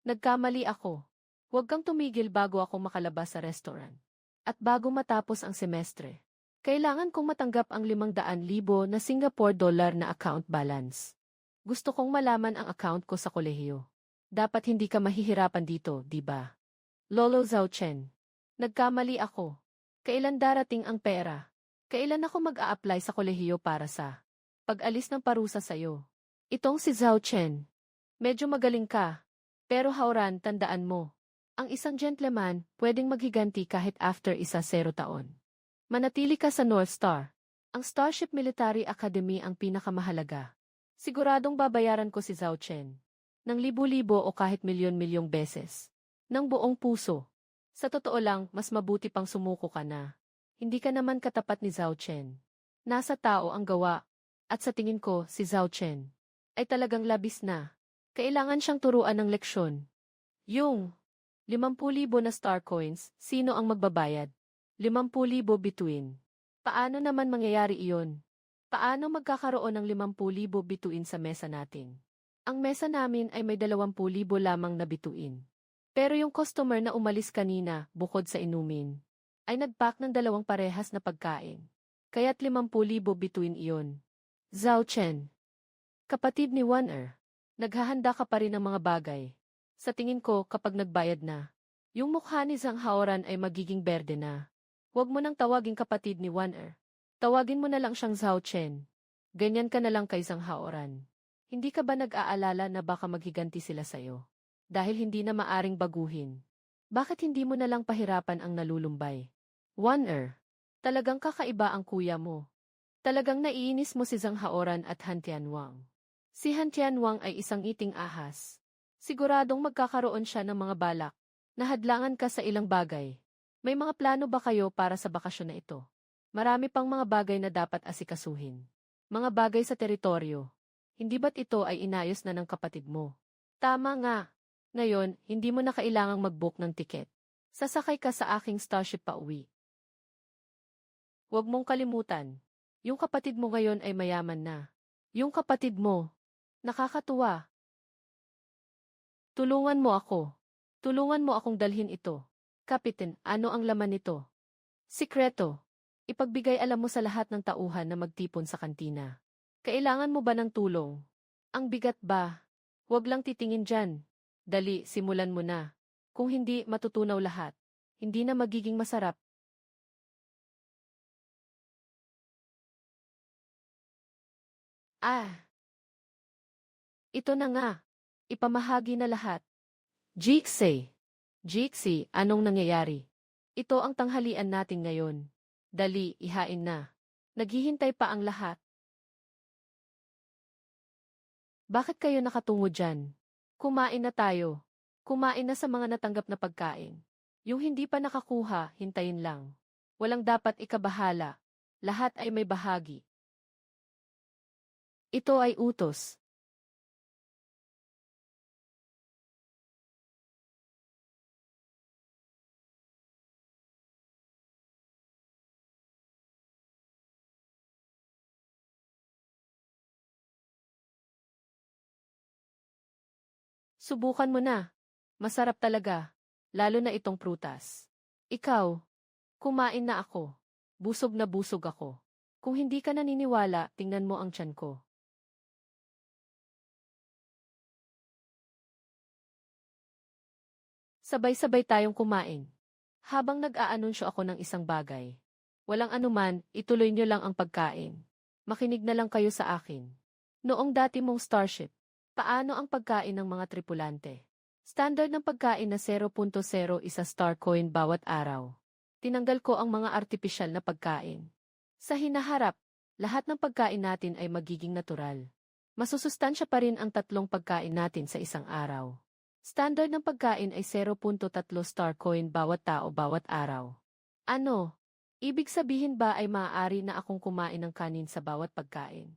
Nagkamali ako. Huwag kang tumigil bago ako makalabas sa restaurant. At bago matapos ang semestre. Kailangan kong matanggap ang 500,000 na Singapore dollar na account balance. Gusto kong malaman ang account ko sa kolehiyo. Dapat hindi ka mahihirapan dito, di ba? Lolo Zhao Chen. Nagkamali ako. Kailan darating ang pera? Kailan ako mag-a-apply sa kolehiyo para sa pag-alis ng parusa sa'yo? Itong si Zhao Chen. Medyo magaling ka. Pero Haoran, tandaan mo. Ang isang gentleman, pwedeng maghiganti kahit after 0 taon. Manatili ka sa North Star. Ang Starship Military Academy ang pinakamahalaga. Siguradong babayaran ko si Zhao Chen. Ng libo-libo o kahit milyon-milyong beses. Ng buong puso. Sa totoo lang, mas mabuti pang sumuko ka na. Hindi ka naman katapat ni Zhao Chen. Nasa tao ang gawa. At sa tingin ko, si Zhao Chen ay talagang labis na. Kailangan siyang turuan ng leksyon. Yung 50,000 na star coins, sino ang magbabayad? 50,000 bituin. Paano naman mangyayari iyon? Paano magkakaroon ng 50,000 bituin sa mesa natin? Ang mesa namin ay may 20,000 lamang na bituin. Pero yung customer na umalis kanina, bukod sa inumin, ay nag-pack ng 2 parehas na pagkain. Kaya't 50,000 bituin iyon. Zhao Chen. Kapatid ni Wan naghahanda ka pa rin ng mga bagay. Sa tingin ko, kapag nagbayad na, yung mukha ni Zhang Haoran ay magiging berde na. Huwag mo nang tawagin kapatid ni Wan Tawagin mo na lang siyang Zhao Chen. Ganyan ka na lang kay Zhang Haoran. Hindi ka ba nag-aalala na baka maghiganti sila sa'yo? Dahil hindi na maaring baguhin. Bakit hindi mo na lang pahirapan ang nalulumbay? Wan talagang kakaiba ang kuya mo. Talagang naiinis mo si Zhang Haoran at Han Tianwang. Si Han Tianwang ay isang iting ahas. Siguradong magkakaroon siya ng mga balak. Nahadlangan ka sa ilang bagay. May mga plano ba kayo para sa bakasyon na ito? Marami pang mga bagay na dapat asikasuhin. Mga bagay sa teritoryo. Hindi ba't ito ay inayos na ng kapatid mo? Tama nga. Ngayon, hindi mo na kailangang mag-book ng tiket. Sasakay ka sa aking starship pa uwi. Huwag mong kalimutan. Yung kapatid mo ngayon ay mayaman na. Yung kapatid mo. Nakakatuwa. Tulungan mo ako. Tulungan mo akong dalhin ito. Kapitan, ano ang laman nito? Sikreto. Ipagbigay alam mo sa lahat ng tauhan na magtipon sa kantina. Kailangan mo ba ng tulong? Ang bigat ba? Huwag lang titingin dyan. Dali, simulan mo na. Kung hindi, matutunaw lahat. Hindi na magiging masarap. Ah, ito na nga. Ipamahagi na lahat. Jixie. Jixie, anong nangyayari? Ito ang tanghalian natin ngayon. Dali, ihain na. Naghihintay pa ang lahat. Bakit kayo nakatungo dyan? Kumain na tayo. Kumain na sa mga natanggap na pagkain. Yung hindi pa nakakuha, hintayin lang. Walang dapat ikabahala. Lahat ay may bahagi. Ito ay utos. Subukan mo na. Masarap talaga. Lalo na itong prutas. Ikaw, kumain na ako. Busog na busog ako. Kung hindi ka naniniwala, tingnan mo ang tiyan ko. Sabay-sabay tayong kumain. Habang nag-aanunsyo ako ng isang bagay. Walang anuman, ituloy niyo lang ang pagkain. Makinig na lang kayo sa akin. Noong dati mong starship, paano ang pagkain ng mga tripulante? Standard ng pagkain na 0.0 isa star coin bawat araw. Tinanggal ko ang mga artipisyal na pagkain. Sa hinaharap, lahat ng pagkain natin ay magiging natural. Masusustansya pa rin ang tatlong pagkain natin sa isang araw. Standard ng pagkain ay 0.3 star coin bawat tao bawat araw. Ano? Ibig sabihin ba ay maaari na akong kumain ng kanin sa bawat pagkain?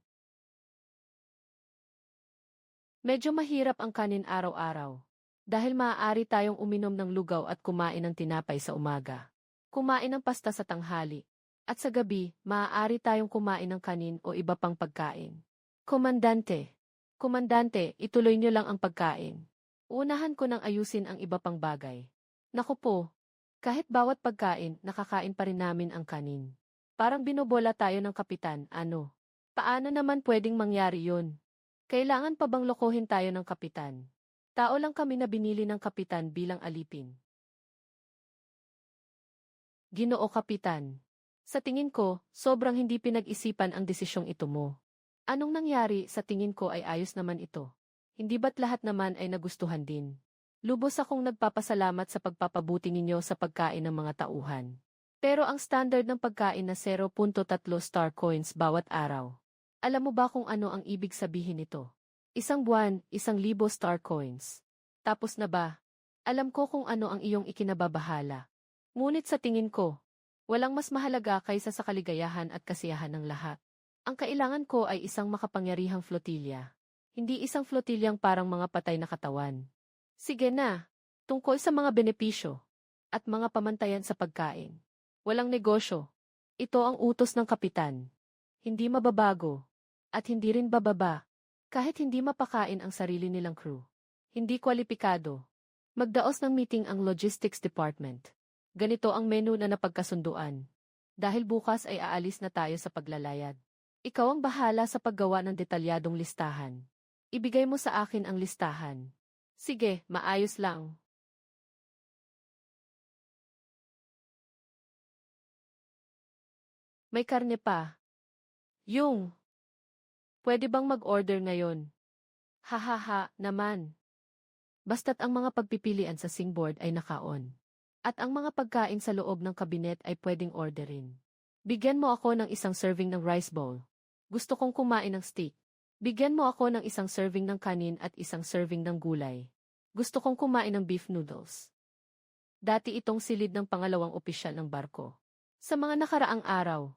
Medyo mahirap ang kanin araw-araw. Dahil maaari tayong uminom ng lugaw at kumain ng tinapay sa umaga. Kumain ng pasta sa tanghali. At sa gabi, maaari tayong kumain ng kanin o iba pang pagkain. Komandante. Komandante, ituloy niyo lang ang pagkain. Unahan ko nang ayusin ang iba pang bagay. Naku po, kahit bawat pagkain, nakakain pa rin namin ang kanin. Parang binobola tayo ng kapitan, ano? Paano naman pwedeng mangyari yun? Kailangan pa bang lokohin tayo ng kapitan? Tao lang kami na binili ng kapitan bilang alipin. Ginoo Kapitan. Sa tingin ko, sobrang hindi pinag-isipan ang desisyong ito mo. Anong nangyari sa tingin ko ay ayos naman ito? Hindi ba't lahat naman ay nagustuhan din? Lubos akong nagpapasalamat sa pagpapabuti ninyo sa pagkain ng mga tauhan. Pero ang standard ng pagkain na 0.3 star coins bawat araw. Alam mo ba kung ano ang ibig sabihin nito? Isang buwan, 1,000 star coins. Tapos na ba? Alam ko kung ano ang iyong ikinababahala. Ngunit sa tingin ko, walang mas mahalaga kaysa sa kaligayahan at kasiyahan ng lahat. Ang kailangan ko ay isang makapangyarihang flotilya. Hindi isang flotilyang parang mga patay na katawan. Sige na, tungkol sa mga benepisyo at mga pamantayan sa pagkain. Walang negosyo. Ito ang utos ng kapitan. Hindi mababago. At hindi rin bababa. Kahit hindi mapakain ang sarili nilang crew. Hindi kwalipikado. Magdaos ng meeting ang logistics department. Ganito ang menu na napagkasunduan. Dahil bukas ay aalis na tayo sa paglalayag. Ikaw ang bahala sa paggawa ng detalyadong listahan. Ibigay mo sa akin ang listahan. Sige, maayos lang. May karne pa. Yung, pwede bang mag-order ngayon? Hahaha, naman. Basta't ang mga pagpipilian sa singboard ay naka-on. At ang mga pagkain sa loob ng kabinet ay pwedeng orderin. Bigyan mo ako ng isang serving ng rice bowl. Gusto kong kumain ng steak. Bigyan mo ako ng isang serving ng kanin at isang serving ng gulay. Gusto kong kumain ng beef noodles. Dati itong silid ng pangalawang opisyal ng barko. Sa mga nakaraang araw,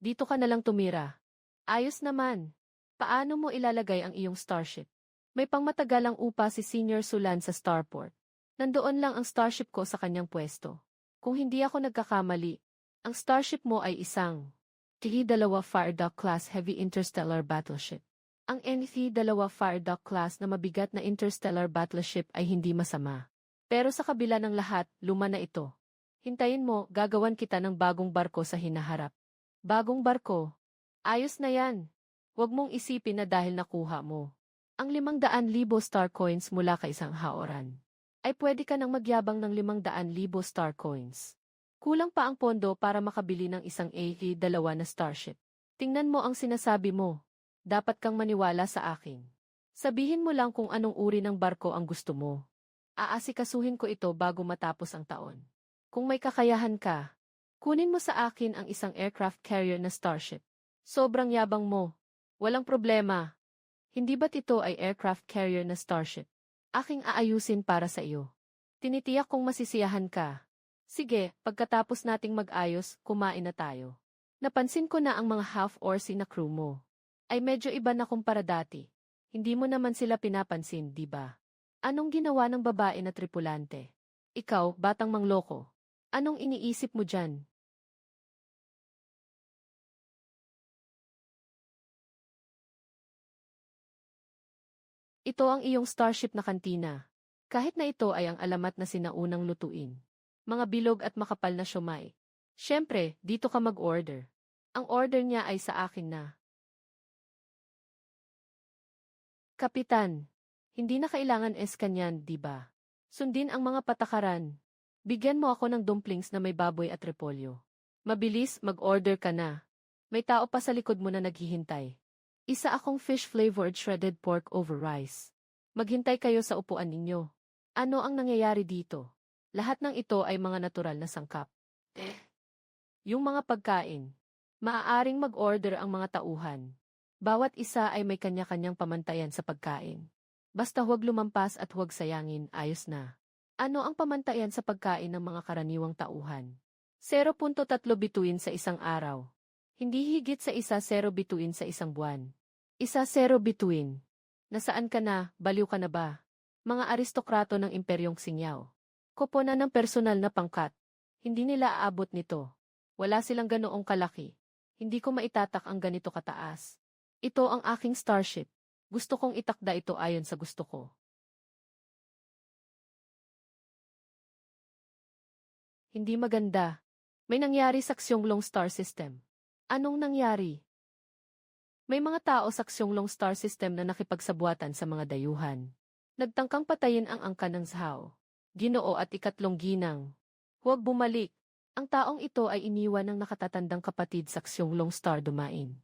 dito ka na lang tumira. Ayos naman. Paano mo ilalagay ang iyong starship? May pangmatagalang upa si Senior Sulan sa starport. Nandoon lang ang starship ko sa kanyang pwesto. Kung hindi ako nagkakamali, ang starship mo ay isang T-2 Fire Dock Class Heavy Interstellar Battleship. Ang NT-2 Fire Dock Class na mabigat na interstellar battleship ay hindi masama. Pero sa kabila ng lahat, luma na ito. Hintayin mo, gagawan kita ng bagong barko sa hinaharap. Bagong barko? Ayos na yan. Huwag mong isipin na dahil nakuha mo. Ang 500,000 star coins mula kay isang haoran. Ay pwede ka nang magyabang ng 500,000 star coins. Kulang pa ang pondo para makabili ng isang AE-2 na starship. Tingnan mo ang sinasabi mo. Dapat kang maniwala sa akin. Sabihin mo lang kung anong uri ng barko ang gusto mo. Aasikasuhin ko ito bago matapos ang taon. Kung may kakayahan ka, kunin mo sa akin ang isang aircraft carrier na starship. Sobrang yabang mo. Walang problema. Hindi ba't ito ay aircraft carrier na starship? Aking aayusin para sa iyo. Tinitiyak kong masisiyahan ka. Sige, pagkatapos nating mag-ayos, kumain na tayo. Napansin ko na ang mga half-orc na crew mo ay medyo iba na kumpara dati. Hindi mo naman sila pinapansin, di ba? Anong ginawa ng babae na tripulante? Ikaw, batang mangloko. Anong iniisip mo dyan? Ito ang iyong starship na kantina. Kahit na ito ay ang alamat na sinaunang lutuin. Mga bilog at makapal na siomai. Siyempre, dito ka mag-order. Ang order niya ay sa akin na. Kapitan, hindi na kailangan eskanyan, di ba? Sundin ang mga patakaran. Bigyan mo ako ng dumplings na may baboy at repolyo. Mabilis, mag-order ka na. May tao pa sa likod mo na naghihintay. Isa akong fish-flavored shredded pork over rice. Maghintay kayo sa upuan ninyo. Ano ang nangyayari dito? Lahat ng ito ay mga natural na sangkap. Yung mga pagkain. Maaaring mag-order ang mga tauhan. Bawat isa ay may kanya-kanyang pamantayan sa pagkain. Basta huwag lumampas at huwag sayangin, ayos na. Ano ang pamantayan sa pagkain ng mga karaniwang tauhan? 0.3 bituin sa isang araw. Hindi higit sa 0 bituin sa isang buwan. 0 bituin. Nasaan ka na, baliw ka na ba? Mga aristokrato ng imperyong Singyaw. Koponan ng personal na pangkat. Hindi nila aabot nito. Wala silang ganoong kalaki. Hindi ko maitatak ang ganito kataas. Ito ang aking starship. Gusto kong itakda ito ayon sa gusto ko. Hindi maganda. May nangyari sa Xionglong Star System. Anong nangyari? May mga tao sa Xionglong Star System na nakipagsabuatan sa mga dayuhan. Nagtangkang patayin ang angka ng Zhao, Ginoo at ikatlong ginang. Huwag bumalik. Ang taong ito ay iniwan ng nakatatandang kapatid sa Xionglong Star Domain.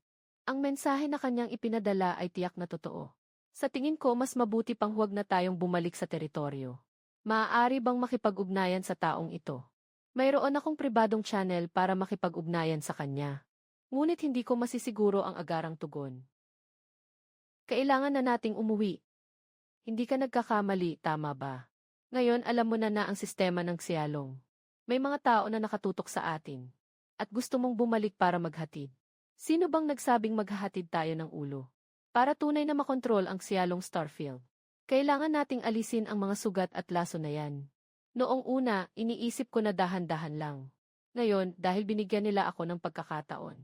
Ang mensahe na kanyang ipinadala ay tiyak na totoo. Sa tingin ko mas mabuti pang huwag na tayong bumalik sa teritoryo. Maaari bang makipag-ugnayan sa taong ito? Mayroon akong pribadong channel para makipag-ugnayan sa kanya. Ngunit hindi ko masisiguro ang agarang tugon. Kailangan na nating umuwi. Hindi ka nagkakamali, tama ba? Ngayon alam mo na ang sistema ng Xialong. May mga tao na nakatutok sa atin. At gusto mong bumalik para maghatid. Sino bang nagsabing maghahatid tayo ng ulo? Para tunay na makontrol ang Xialong Starfield. Kailangan nating alisin ang mga sugat at laso na yan. Noong una, iniisip ko na dahan-dahan lang. Ngayon, dahil binigyan nila ako ng pagkakataon.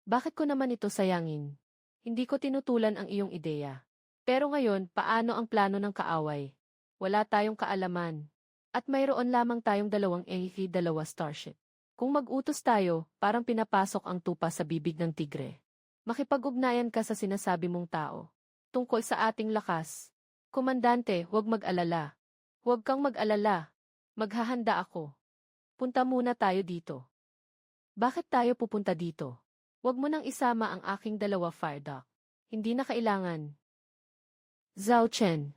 Bakit ko naman ito sayangin? Hindi ko tinutulan ang iyong ideya. Pero ngayon, paano ang plano ng kaaway? Wala tayong kaalaman. At mayroon lamang tayong 2 starship. Kung mag-utos tayo, parang pinapasok ang tupa sa bibig ng tigre. Makipag-ugnayan ka sa sinasabi mong tao. Tungkol sa ating lakas. Komandante, huwag mag-alala. Huwag kang mag-alala. Maghahanda ako. Punta muna tayo dito. Bakit tayo pupunta dito? Huwag mo nang isama ang aking 2 fire duct. Hindi na kailangan. Zhao Chen.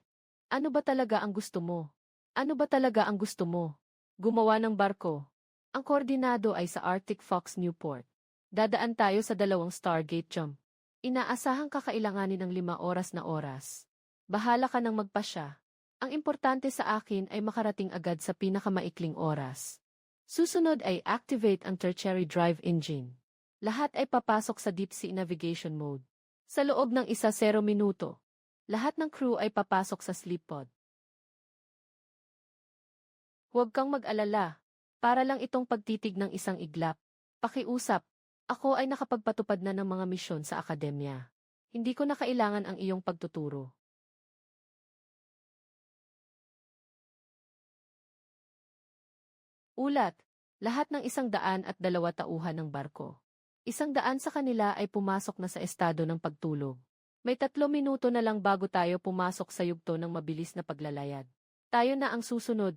Ano ba talaga ang gusto mo? Ano ba talaga ang gusto mo? Gumawa ng barko. Ang koordinado ay sa Arctic Fox Newport. Dadaan tayo sa 2 Stargate jump. Inaasahang kakailanganin ng 5 oras na oras. Bahala ka nang magpasya. Ang importante sa akin ay makarating agad sa pinakamaikling oras. Susunod ay activate ang tertiary drive engine. Lahat ay papasok sa deep sea navigation mode. Sa loob ng 0 minuto, lahat ng crew ay papasok sa sleep pod. Huwag kang mag-alala. Para lang itong pagtitig ng isang iglap. Pakiusap, ako ay nakapagpatupad na ng mga misyon sa akademya. Hindi ko na kailangan ang iyong pagtuturo. Ulat, lahat ng 102 tauhan ng barko. 100 sa kanila ay pumasok na sa estado ng pagtulog. May 3 minuto na lang bago tayo pumasok sa yugto ng mabilis na paglalayag. Tayo na ang susunod,